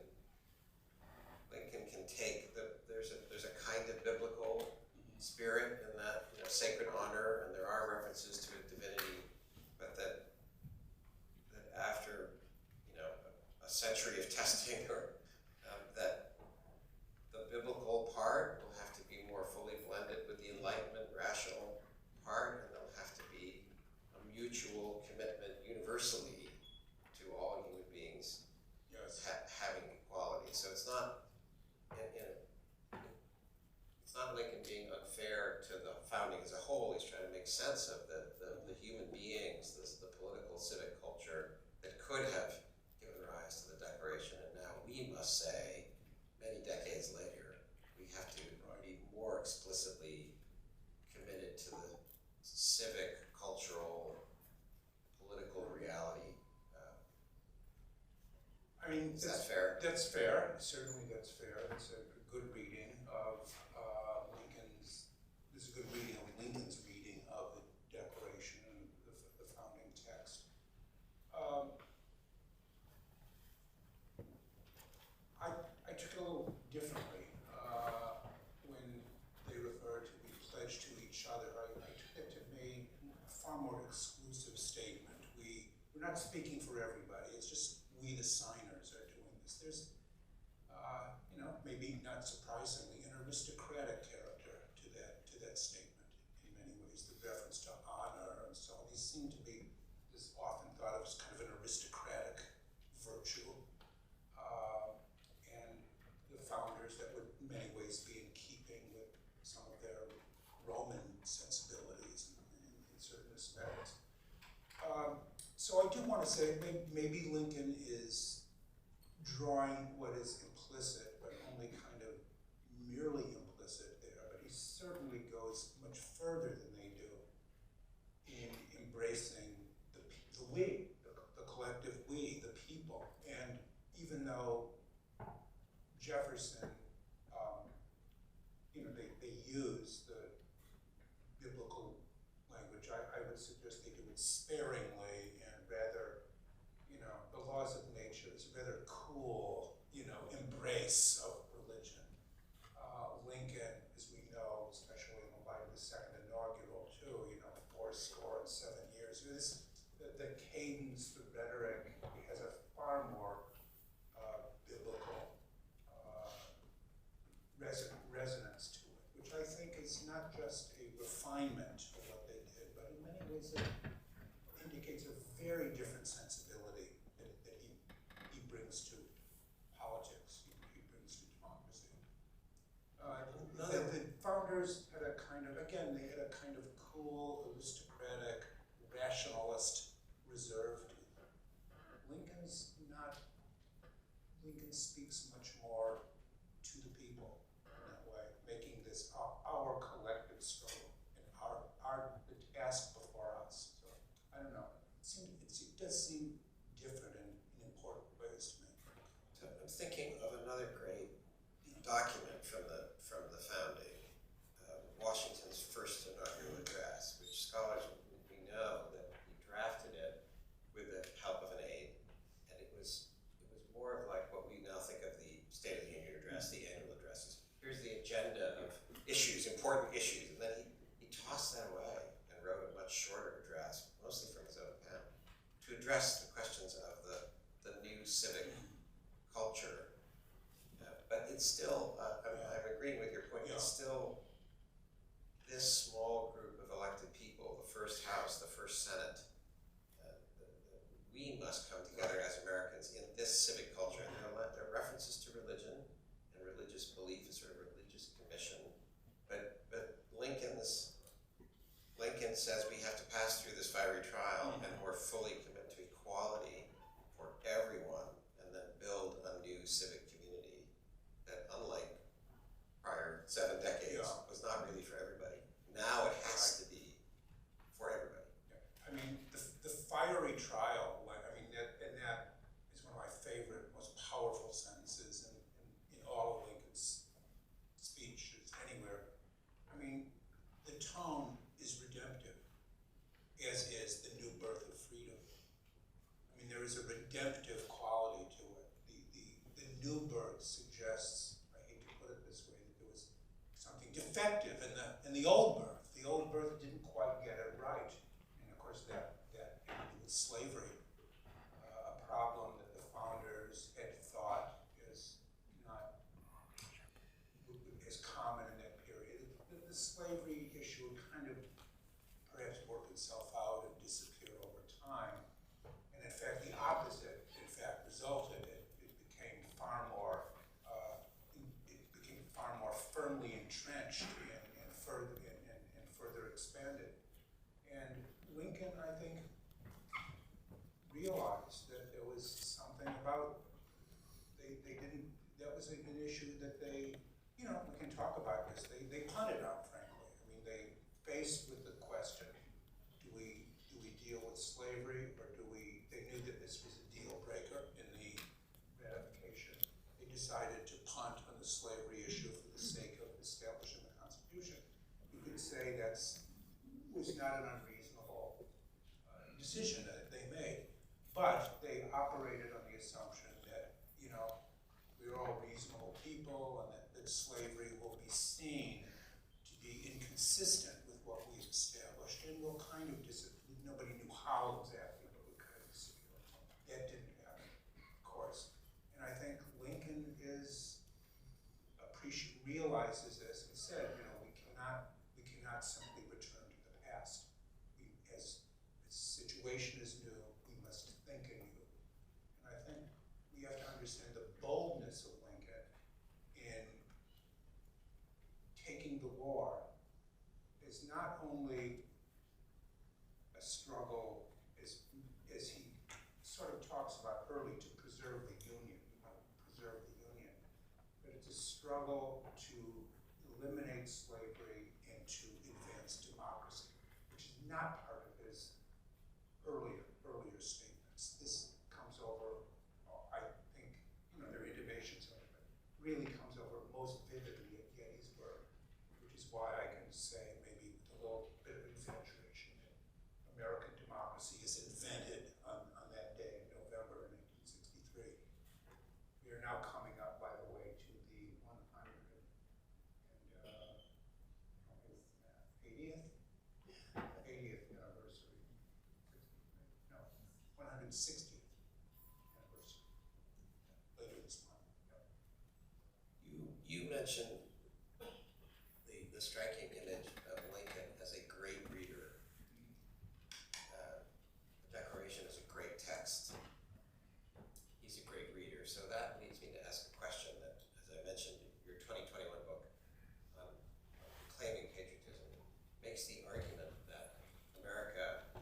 A: can take there's a kind of biblical spirit in that, sacred honor, and there are references to a divinity, but that after a century of testing, or that the biblical part will have to be more fully blended with the Enlightenment rational part, and there'll have to be a mutual commitment universally to all human beings having equality. So it's not Lincoln being unfair to the founding as a whole. He's trying to make sense of the human beings, the political civic culture that could have given rise to the Declaration, and now we must say, many decades later, we have to be more explicitly committed to the civic, cultural, political reality.
B: I mean,
A: Is that fair?
B: That's fair. Certainly that's fair. It's a good reading of Lincoln's, this is a good reading of Lincoln's reading of the Declaration and the founding text. I took it a little differently when they referred to we pledge to each other. I took it to be a far more exclusive statement. We're not speaking for everybody. It's just we, the signers, are doing this. There's, maybe not surprisingly, an aristocratic character to that statement in many ways. The reference to honor and so on. These seem to be, this often thought of as kind of an aristocratic virtue. And the founders, that would in many ways be in keeping with some of their Roman sensibilities in certain respects. So I do want to say maybe Lincoln is drawing what is implicit, but only kind of merely implicit there. But he certainly goes much further than they do in embracing the we, the collective we, the people. And even though Jefferson, they use the biblical language, I would suggest they do it sparingly and rather, the laws of nature is a rather cool, embrace of religion. Lincoln, as we know, especially in the light of the second inaugural too, 77 years, the cadence, the rhetoric, has a far more biblical resonance to it, which I think is not just a refinement of what they did, but in many ways it indicates a very different sensibility that he brings to politics, he brings to democracy. The founders had a kind of, again, they had a kind of cool, aristocratic, rationalist, reserved speaks much more to the people in that way, making this our collective struggle and the task before us. So I don't know. It does seem different in important ways to me.
A: So I'm thinking of another great document from the founding, Washington's first inaugural address, which scholars we know that he drafted it with the help of an aide, and it was more of like what we now think of the State of the Union address, the annual addresses. Here's the agenda of issues, important issues, and then he tossed that away and wrote a much shorter address, mostly from his own pen, to address the questions of the new civic culture. But it's still, I'm agreeing with your point, it's still this small group of elected people, the first House, the first Senate, we must come together as Americans in this civic culture. And there are references to religion and religious belief, a sort of religious commission. But Lincoln says we have to pass through this fiery trial and more fully commit to equality for everyone, and then build a new civic community that, unlike prior 7 decades, was not really for everybody. Now it has to be for everybody.
B: I mean, the fiery trial, that is one of my favorite, most powerful sentences in all of Lincoln's speeches anywhere. I mean, the tone is redemptive, as is the new birth of freedom. I mean, there is a redemptive quality to it. The new birth suggests, I hate to put it this way, that there was something defective in the old birth. The old birth didn't quite get it right. And of course that had to do with slavery, a problem that the founders had thought is not as common in that period. The slavery issue kind of perhaps worked itself out and disappeared over time. And in fact, the opposite, resulted. It became far more firmly entrenched and further expanded. And Lincoln, I think, realized that there was something about, that was an issue that they, we can talk about this, they punted on, frankly. I mean, they faced with the question, do we deal with slavery, or they knew that this was a deal breaker in the ratification. They decided to punt on the slavery issue for the sake of establishing the Constitution. You could say was not an unreasonable decision that they made, but they operated on the assumption that, we're all reasonable people, and that slavery will be seen to be inconsistent with what we've established, and will kind of disappear. Nobody knew how exactly, but would kind of disappear. That didn't happen, of course. And I think Lincoln realizes this and said, we cannot simply return to the past. As the situation is new, we must think anew. And I think we have to understand the boldness of Lincoln in taking the war is not only a struggle, as he sort of talks about early, to preserve the Union. We want to preserve the Union. But it's a struggle to eliminate slavery and to advance democracy, which is not part of his earlier statements. This comes over, I think, there are innovations of it, but really comes over most vividly at Gettysburg, which is why I can say, maybe with a little bit of exaggeration, that American democracy is invented on that day in November 1963. We are now coming up, by the way, to the 80th anniversary. No, 160th anniversary. Later this month.
A: You mentioned the striking image of Lincoln as a great reader. The Declaration is a great text. He's a great reader. So that leads me to ask a question that, as I mentioned, your 2021 book on claiming patriotism makes the argument that America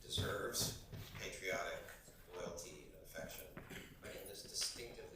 A: deserves patriotic loyalty and affection, but in this distinctively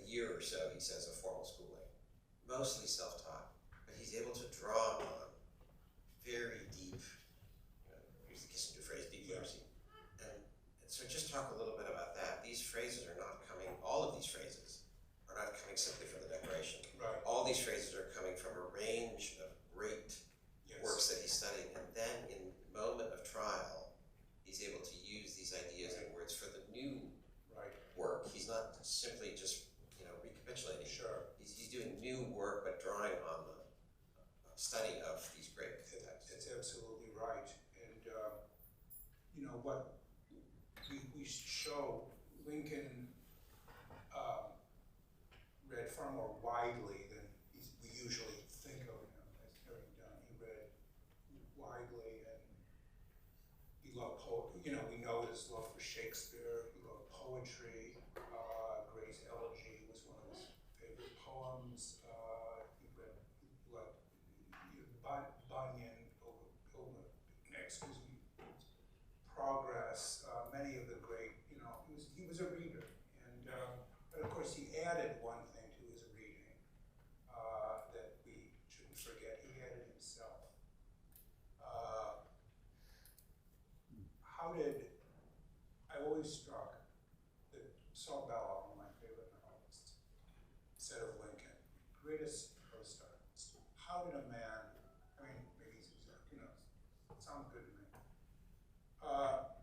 A: year or so, he says, of formal schooling, mostly self-taught, but he's able to draw on very deep, use the Kissinger phrase, deep literacy. And so just talk a little bit about that. These phrases are not coming, all of these phrases are not coming simply from the Declaration.
B: Right.
A: All these phrases are coming from a range of great works that he's studying, and then in the moment of trial, he's able to use these ideas and words for the new work. He's not simply just, recapitulating.
B: Sure.
A: He's doing new work, but drawing on the study of these great texts.
B: That's absolutely right. And, what we show, Lincoln read far more widely than we usually think of him as having done. He read widely, and he loved poetry. We know his love for Shakespeare. He loved poetry. Gray's Elegy was one of his favorite poems. He loved Bunyan, Progress, many of the great, he was a reader. And, but of course he added one thing to his reading that we shouldn't forget. He added himself. I always struck that Saul Bellow, one of my favorite novelists, said of Lincoln, greatest prose stylist. How did a man, maybe he's, it sounds good to me.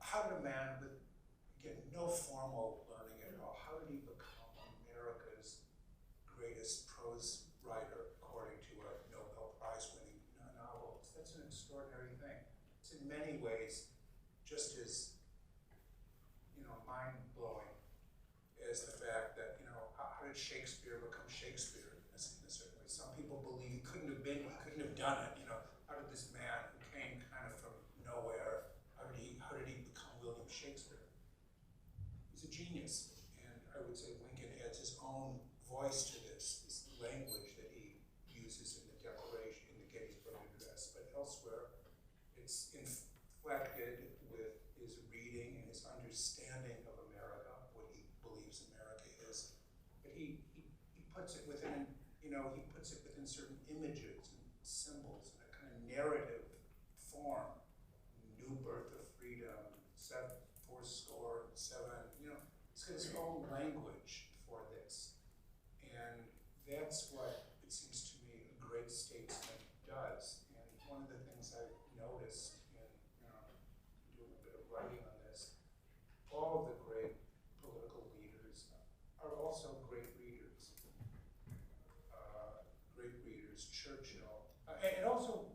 B: How did a man with, again, no formal learning at all, how did he become America's greatest prose writer, according to a Nobel Prize winning novelist? That's an extraordinary thing. It's in many ways just as, mind-blowing as the fact that, how did Shakespeare become Shakespeare in a certain way? Some people believe he couldn't have done it, how did this man who came kind of from nowhere, how did he become William Shakespeare? He's a genius, and I would say Lincoln adds his own voice to this language that he uses in the Declaration, in the Gettysburg Address, but elsewhere it's inflected with his reading and his understanding of America, what he believes America is. But he puts it within, he puts it within certain images and symbols in a kind of narrative form. New birth of freedom, 407, he's got his own language for this. And that's what it seems to me a great statesman does. And one of the things I've noticed in doing a bit of writing on this, all of the great political leaders are also great readers. Churchill, and also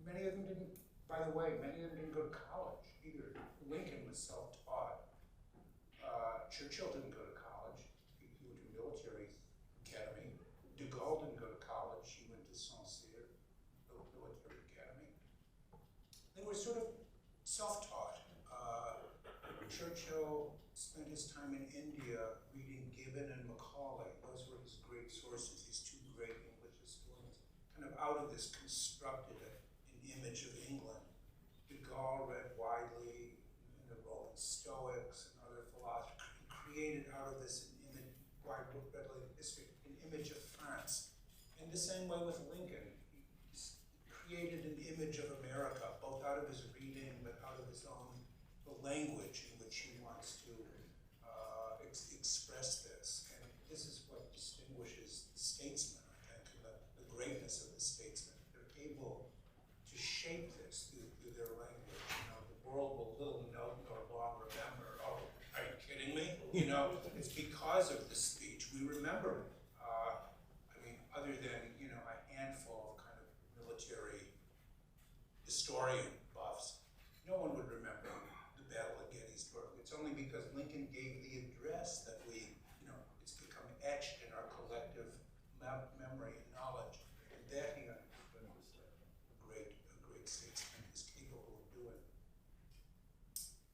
B: many of them didn't, by the way, many of them didn't go to college either. Lincoln was self-taught. Churchill didn't go to college. He went to military academy. De Gaulle didn't go to college. He went to Saint-Cyr, military academy. They were sort of self-taught. Churchill spent his time in India reading Gibbon and Macaulay. Those were his great sources, these two great English historians. Kind of out of this constructed an image of England. De Gaulle read widely in the Roman Stoics and other philosophers. He created out of this an image, widely history, an image of France. And the same way with Lincoln. He created an image of America, both out of his reading, but out of his own, the language in which he wants to express this. And this is what distinguishes the statesman, I think, and the greatness of the statesman. They're able to shape this through their language. The world will little note nor long remember. Oh, are you kidding me? It's because of the speech we remember. Other than a handful of kind of military historian buffs, no one would remember the Battle of Gettysburg. It's only because Lincoln gave the address that it's become etched in our collective memory and knowledge. And that he understood was a great statesman is capable of doing.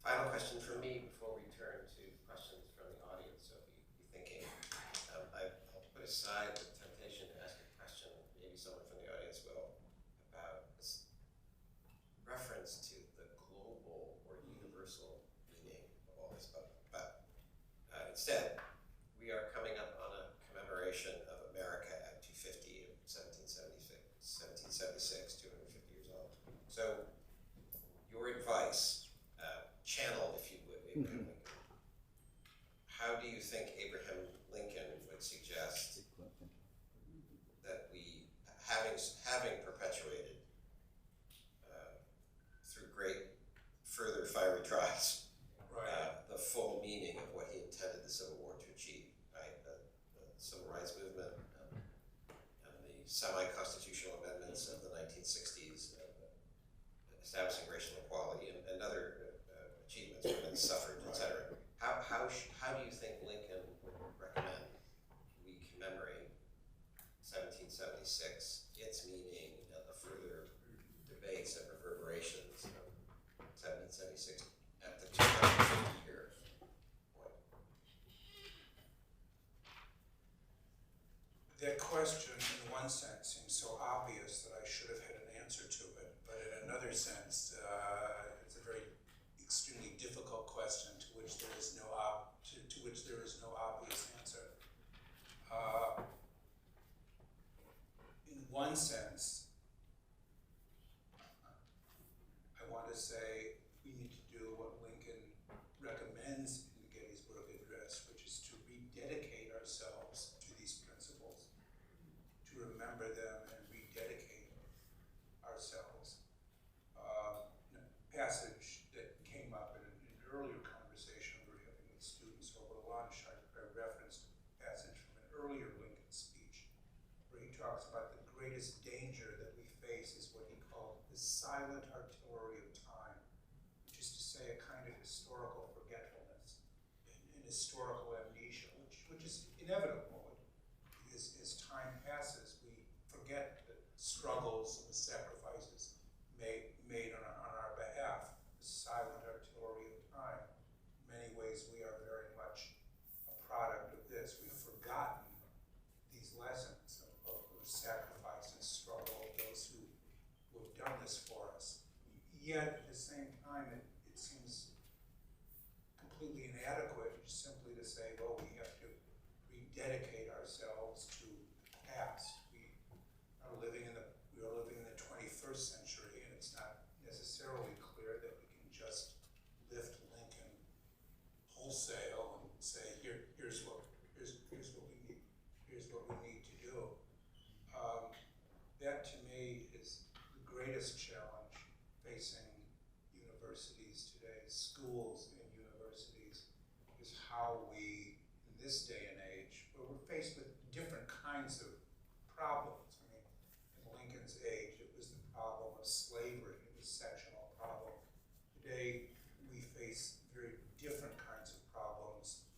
A: Final question from me before we turn to questions from the audience. So be thinking. I'll put aside the temptation to ask a question, maybe someone from the audience will, about this reference to the global or universal meaning of all this. But instead, we are coming up on a think Abraham Lincoln would suggest that we, having perpetuated through great further fiery trials, the full meaning of what he intended the Civil War to achieve, right? The Civil Rights Movement and the semi-constitutional amendments of the 1960s, establishing racial equality and other achievements, women suffrage, etc. How do you think Lincoln would recommend we commemorate 1776, its meaning, and the further debates and reverberations of 1776 at the 2050 year point?
B: That question, in one sense, seems so obvious that I should have had an answer to it, but in another sense, it's a very extremely difficult question to which there is no obvious answer. In one sense, I want to say we need to do what Lincoln recommends in the Gettysburg Address, which is to rededicate ourselves to these principles, to remember them and rededicate ourselves. A passage that came up in an earlier conversation we were having with students over lunch, I referenced a passage from an earlier Lincoln speech where he talks about the greatest danger that we face is what he called the silent artillery of time, which is to say a kind of historical forgetfulness and historical amnesia, which is inevitable. As time passes, we forget the struggles and the sacrifices made on our behalf. The silent artillery of time. In many ways, we are very much a product of this. We've forgotten these lessons of sacrifice and struggle of those who have done this for us. Yet, at the same time, it seems completely inadequate just simply to say, well, we have to rededicate ourselves to the past. We are living in the 21st century, and it's not necessarily clear that we can just lift Lincoln wholesale and say, here's what we need to do. That to me is the greatest challenge facing universities today, schools and universities, is how we, in this day and age, where we're faced with different kinds of problems. I mean, in Lincoln's age, it was the problem of slavery, it was sectional problem. Today, we face very different kinds of problems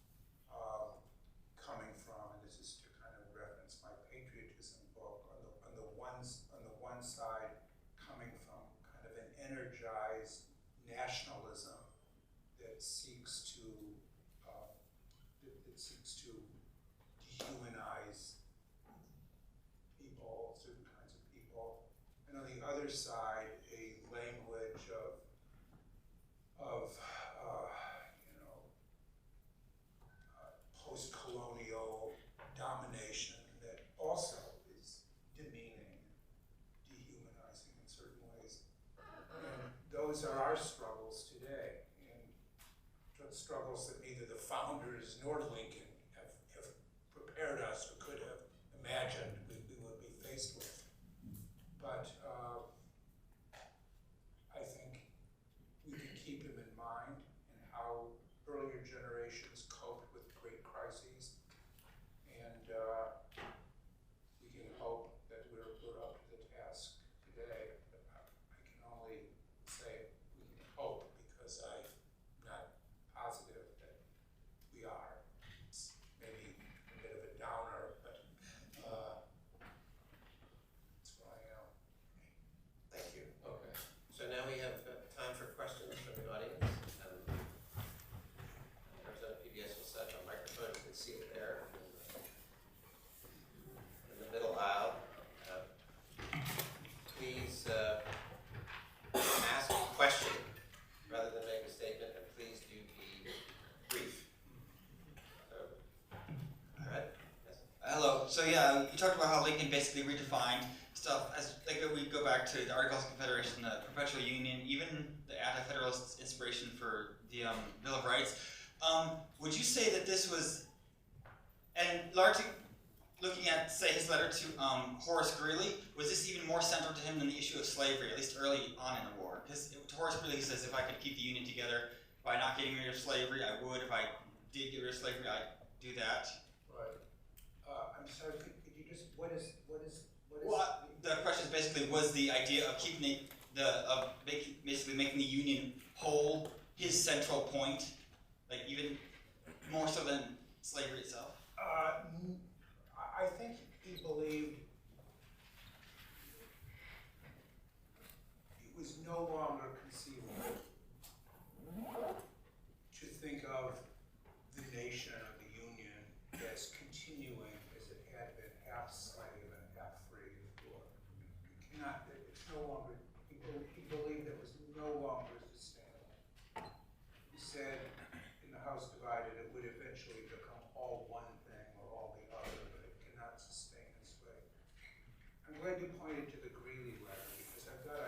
B: coming from, and this is to kind of reference my patriotism book, on the one side, coming from kind of an energized nationalism that seeks to dehumanize people, certain kinds of people, and on the other side, a language of post-colonial domination that also is demeaning, dehumanizing in certain ways. And those are our struggles today, and struggles that neither the founders nor Lincoln have prepared us or could have imagined we would be faced with. But I think we can keep him in mind and how earlier generations coped with great crises, and we can hope that we're up to the task today. But I can only say we can hope, because I'm not positive that we are. It's maybe a bit of a downer, but that's what I am.
A: Thank you. Okay. So now we have time for questions from the audience. Representative PBS will set a microphone. You can see it there in the middle aisle. Please ask a question rather than make a statement, and please do be brief. So, all right. Yes.
E: Hello. So yeah, you talked about how Lincoln basically redefined stuff. As like we go back to the Articles of Confederation, the Perpetual Union, even the anti-federalist inspiration for the Bill of Rights. Would you say that this was And largely looking at, say, his letter to Horace Greeley, was this even more central to him than the issue of slavery, at least early on in the war? Because to Horace Greeley, he says, if I could keep the Union together by not getting rid of slavery, I would. If I did get rid of slavery, I'd do that.
B: Right. I'm sorry, could you just, what is?
E: Well, the question is basically, was the idea of keeping basically making the Union whole his central point, like even more so than slavery itself?
B: I think he believed it was no longer conceivable to think of the nation or the Union as continuing as it had been, half slave and half free before. You cannot, it's no longer, he believed it was no longer sustainable. He said, in the House Divided, it would eventually become all one thing or all the other, but it cannot sustain this way. I'm glad you pointed to the Greeley letter, because I've got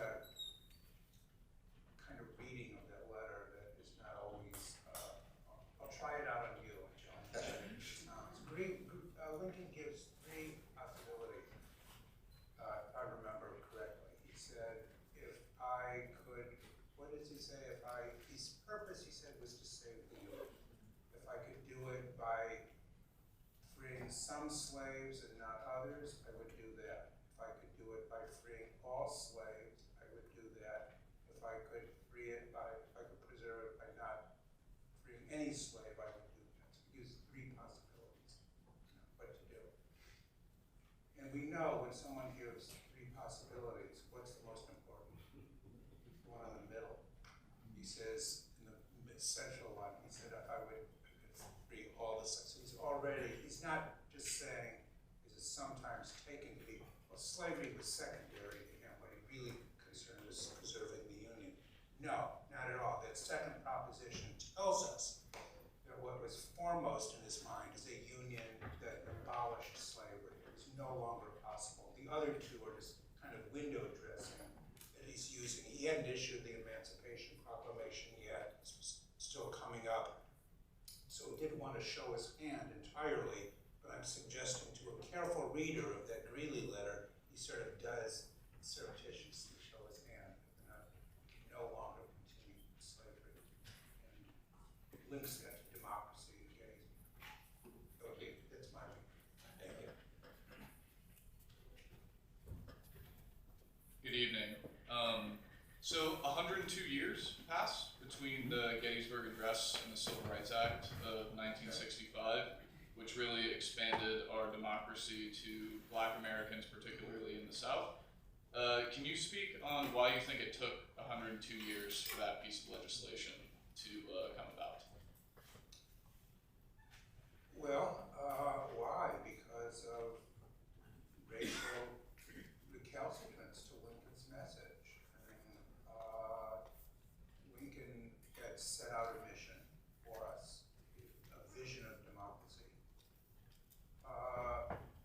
B: a kind of reading of that letter that is not always, I'll try it out on you, John. Lincoln gives three possibilities, if I remember correctly. He said, if I could, what does he say? His purpose, he said, was to save the Union. If I could do it by freeing some slaves and not others, I would do that. If I could do it by freeing all slaves, I would do that. If I could if I could preserve it by not freeing any slave, I would do that. So he gives three possibilities, what to do. And we know when someone gives three possibilities, what's the most important? The one in the middle. He says, in the central one, he said, I could free all the slaves. So he's not just saying, as is sometimes taken to be, well, slavery was secondary to him. What he really concerned was preserving the Union. No, not at all. That second proposition tells us that what was foremost in his mind is a Union that abolished slavery. It was no longer possible. The other two are just kind of window dressing that he's using. He hadn't issued the Emancipation Proclamation yet. This was still coming up. So he didn't want to show his hand entirely, but I'm suggesting to a careful reader of that Greeley letter, he sort of does surreptitiously show his hand. No longer continue slavery, and links that to democracy and Gettysburg. Okay, that's my view. Thank you.
F: Good evening. So 102 years passed between the Gettysburg Address and the Civil Rights Act of 1965, which really expanded our democracy to Black Americans, particularly in the South. Can you speak on why you think it took 102 years for that piece of legislation to come about?
B: Well, why? Because of racial recalcitrance to Lincoln's message. I mean, Lincoln had set out a mission for us, a vision of democracy.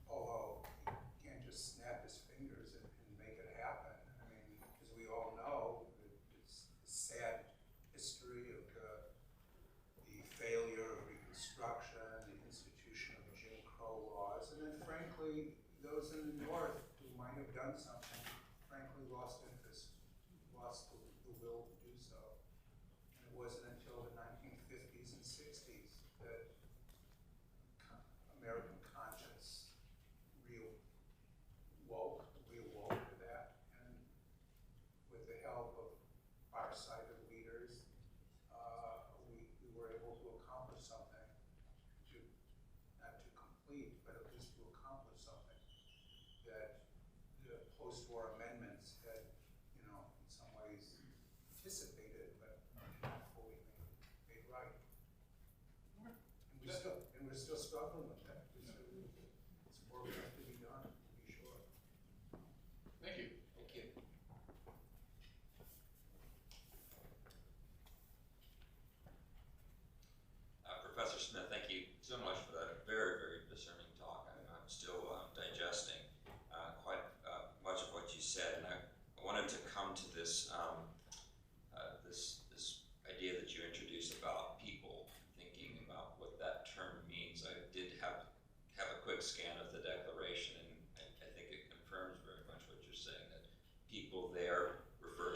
B: Although he can't just snap his fingers and make it happen. I mean, as we all know, it's the sad history of the failure of Reconstruction, the institution of Jim Crow laws, and then frankly, those in the North who might have done something, frankly lost interest, lost the will to do so. And it wasn't until the 1950s and 60s that American conscience reawoke to that, and with the help of far-sighted leaders, we were able to accomplish something, not to complete, but at least to accomplish something that the post-war amendments had, in some ways anticipated, but not fully made right. And we're still struggling with that. It's work left to be done, to be sure.
F: Thank you.
A: Thank you.
G: Professor Smith, thank you so much for that very, very discerning talk. I'm still digesting quite much of what you said, and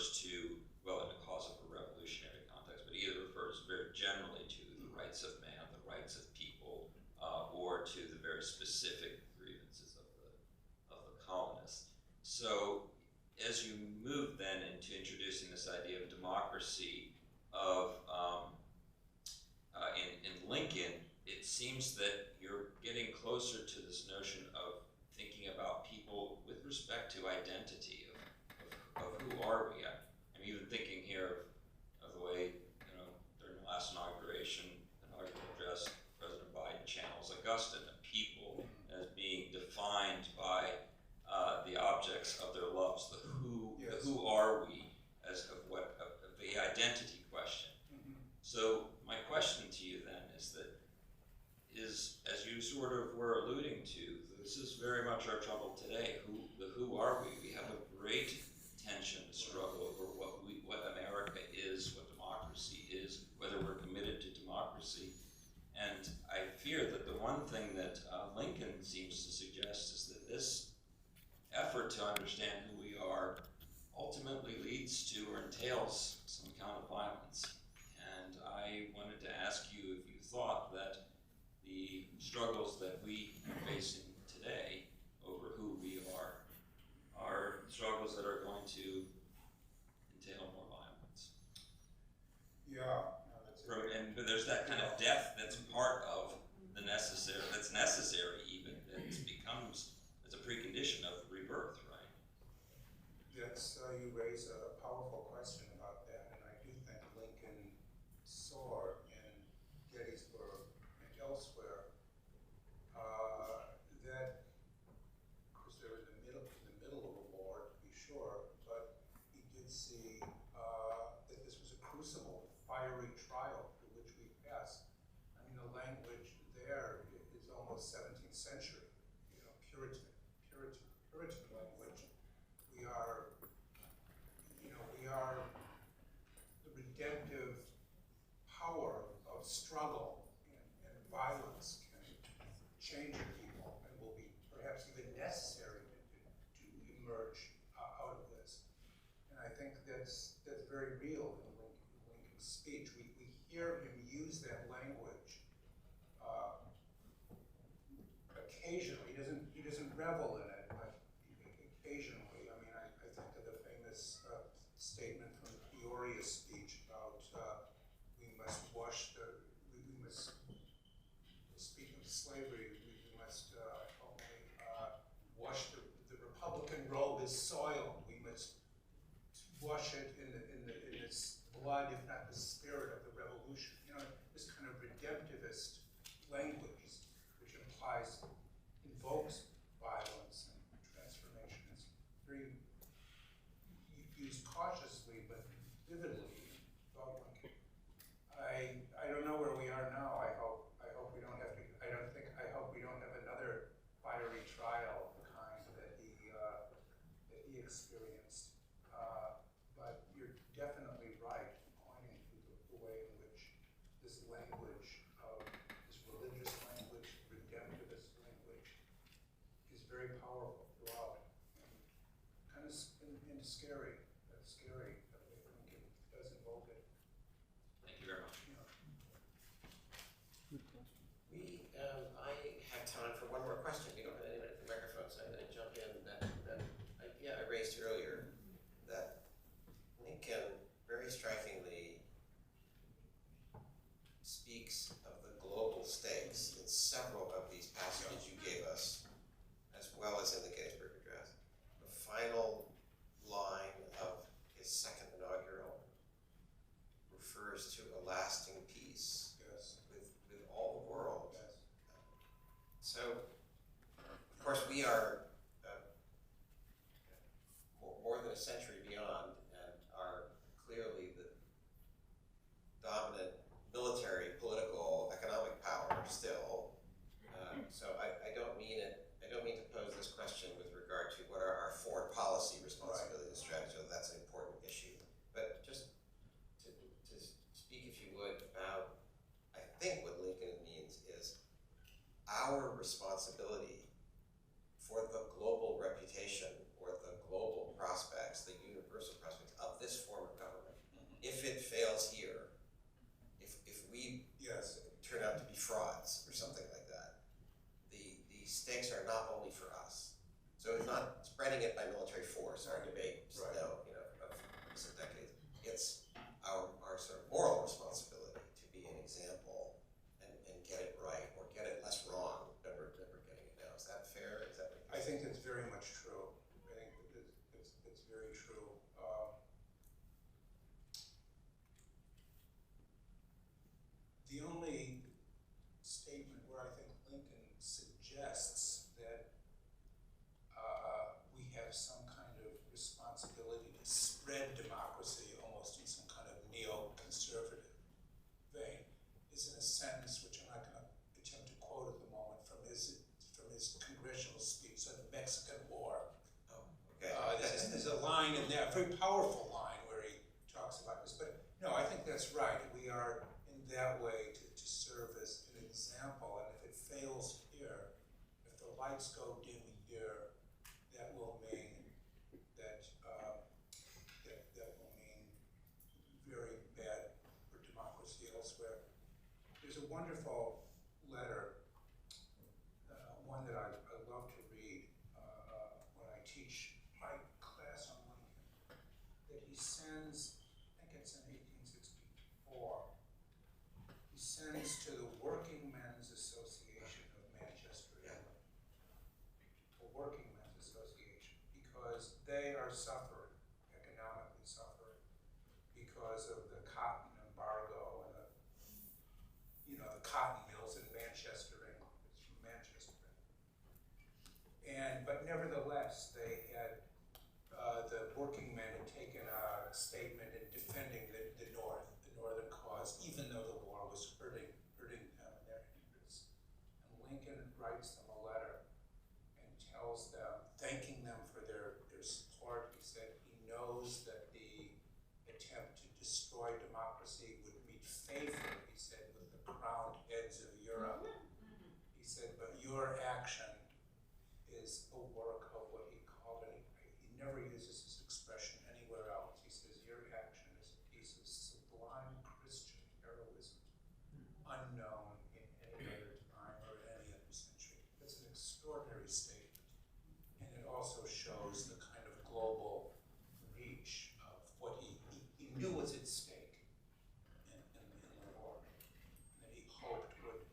G: refers to, well, in the cause of a revolutionary context, but either refers very generally to the rights of man, the rights of people, or to the very specific grievances of the colonists. So as you move then into introducing this idea of democracy in Lincoln, it seems that you're getting closer to this notion of thinking about people with respect to identity, of who are we. I'm even thinking here of the way, during the last inaugural address, President Biden channels Augusta, the people as being defined by the objects of their loves, the who are we, as of the identity question. So my question to you then is that, as you sort of were alluding to, this is very much our trouble today. Who are we? We have a great tension, struggle over what America is, what democracy is, whether we're committed to democracy. And I fear that the one thing that Lincoln seems to suggest is that this effort to understand who we are ultimately leads to or entails some kind of violence. And I wanted to ask you if you thought that the struggles that we are facing today over who we are struggles that are going to entail more violence.
B: Yeah.
G: But there's that kind of death that's part of that's necessary even, that becomes, as a precondition of rebirth, right?
B: That's, you raise a powerful question about that, and I do think Lincoln saw in Gettysburg and elsewhere that, of course, they were in the middle of a war, to be sure, but he did see that this was a crucible, fiery trial through which we passed. I mean, the language there is almost 17th century, Puritan language. We are the redemptive power of struggle and violence can change people and will be perhaps even necessary to emerge out of this. And I think that's very real in Lincoln's speech. We hear him use that language occasionally. He doesn't revel in it, but occasionally. I mean, I think of the famous statement from the Peoria speech about speaking of slavery, we must only wash the Republican robe is soiled. We must wash it in its blood, if not the spirit of the revolution. This kind of redemptivist language, which invokes violence and transformation. It's very used cautiously but vividly about Lincoln. I don't know where we are now. I hope we don't have to. I hope we don't have another fiery trial of the kind that he experienced. But you're definitely right, pointing to the way in which this language of this religious language, redemptivist language, is very powerful throughout, and kind of and scary. That's scary. That way Lincoln does invoke it.
G: Thank you very much.
A: I have time for one more question. We don't have anyone at the microphone, so I'm going to jump in. I raised earlier that Lincoln very strikingly speaks of the global stakes in several of these passages you gave us, as well as in the Gettysburg Address. The final line of his second inaugural refers to a lasting peace with all the world.
B: Yes.
A: So, of course, we are more than a century beyond and are clearly the dominant military, political, economic power still. So I don't mean to pose this question with regard to what are our foreign policy responsibilities and strategies. That's an important issue. But just to speak, if you would, about, I think what Lincoln means is our responsibility for the global reputation or the global prospects, the universal prospects of this form of government. If it fails here, if we
B: Yes.
A: turn out to be frauds or something like that, the stakes are not only for us. So it's not spreading it by military force, our debate,
B: Right.
A: of recent decades. It's our sort of moral responsibility to be an example and get it right, or get it less wrong than we're getting it now. Is that fair? Is that what
B: I think that's very much true. I think it's very true. The only statement where I think Lincoln suggests that we have some kind of responsibility to spread democracy almost in some kind of neoconservative vein is in a sentence which I'm not going to attempt to quote at the moment from his congressional speech on the Mexican War.
A: okay?
B: There's a line in there, a very powerful line where he talks about this. But no, I think that's right. We are in that way to serve as an example. And if it fails here, if the lights go dim here, that will mean that that will mean very bad for democracy elsewhere. There's a wonderful letter, one that I love to read when I teach my class on Lincoln, that he sends, I think it's in 1864, he sends to the Working Men's Association of Manchester, England, the Working Men's Association, because they are suffering, economically suffering, because of the cotton embargo and the cotton mills in Manchester, England. It's from Manchester, England. But nevertheless, they had, the working men had taken a statement in defending the northern cause, even though the war was hurting them and their interests. And Lincoln writes them a letter and tells them, thanking them for their support. He said he knows that the attempt to destroy democracy would meet favor, he said, with the crowned heads of Europe. He said, but your action is a work of what he called it. He never uses this expression anywhere else. He says, your action is a piece of sublime Christian heroism, unknown in any other time or any other century. That's an extraordinary statement. And it also shows the kind of global reach of what he knew was at stake in the war, that he hoped would,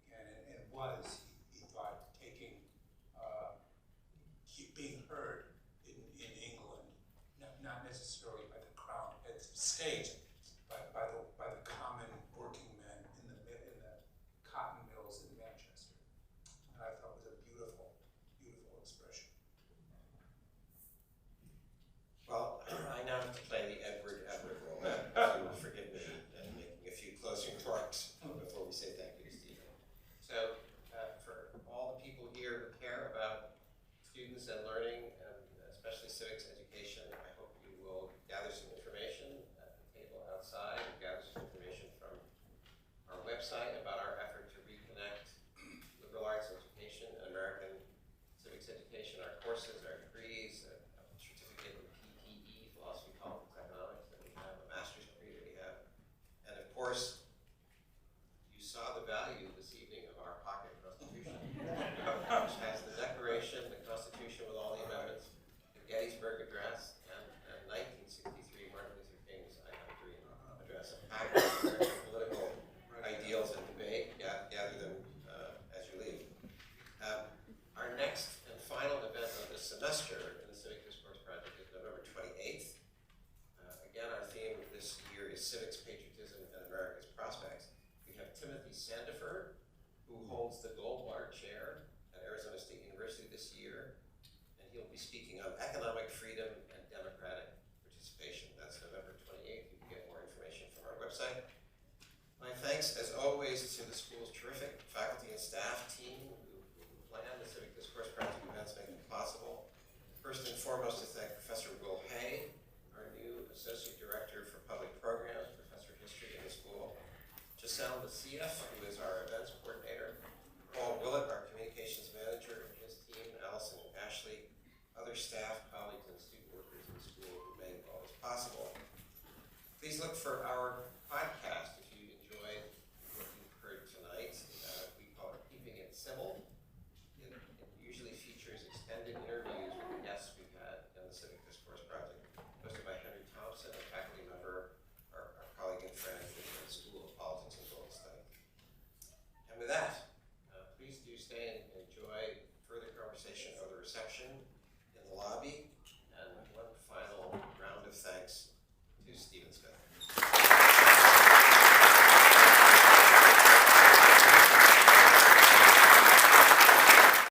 B: again, and was, he thought, taking, being heard in England, not necessarily by the crowned heads of state, but by the common working men in the cotton mills in Manchester. And I thought it was a beautiful, beautiful expression.
A: Well, I now have to play the Edward role. If you will forgive me in making a few closing remarks before we say thank you to Stephen. So, for all the people here who care about students and learning, and especially civics education, I hope you will gather some information at the table outside, and gather some information from our website about our effort to reconnect liberal arts education and American civics education, our courses, our degrees, a certificate in PPE, philosophy, politics, economics that we have, a master's degree that we have, and of course, you saw the value this evening of our pocket constitution, which has the Declaration, the Constitution with all the amendments, the Gettysburg Address, and 1963 Martin Luther King's I Have a Dream address, a package of American political ideals and debate. Gather them as you leave. Our next and final event of this semester in the Civic Discourse Project is November 28th. Again, our theme this year is Civics, Patriotism, and America's Prospects. We have Timothy Sandefur, who holds the Goldwater Chair at Arizona State University this year, and he'll be speaking on economic freedom and democratic participation. That's November 28th. You can get more information from our website. My thanks, as always, to the school's terrific faculty and staff team who planned the Civic Discourse Project events, making it possible. First and foremost, to thank Professor Will Hay, our new Associate Director for Public Programs, Professor of History in the school. Giselle Macias, who is our events coordinator. Paul Willett, our communications manager, and his team, Allison and Ashley, other staff, colleagues, and student workers in the school who made all this possible. extended interviews with the guests we've had in the Civic Discourse Project, hosted by Henry Thompson, a faculty member, our colleague and friend in the School of Politics and Global Studies. And with that, please do stay and enjoy further conversation or the reception in the lobby.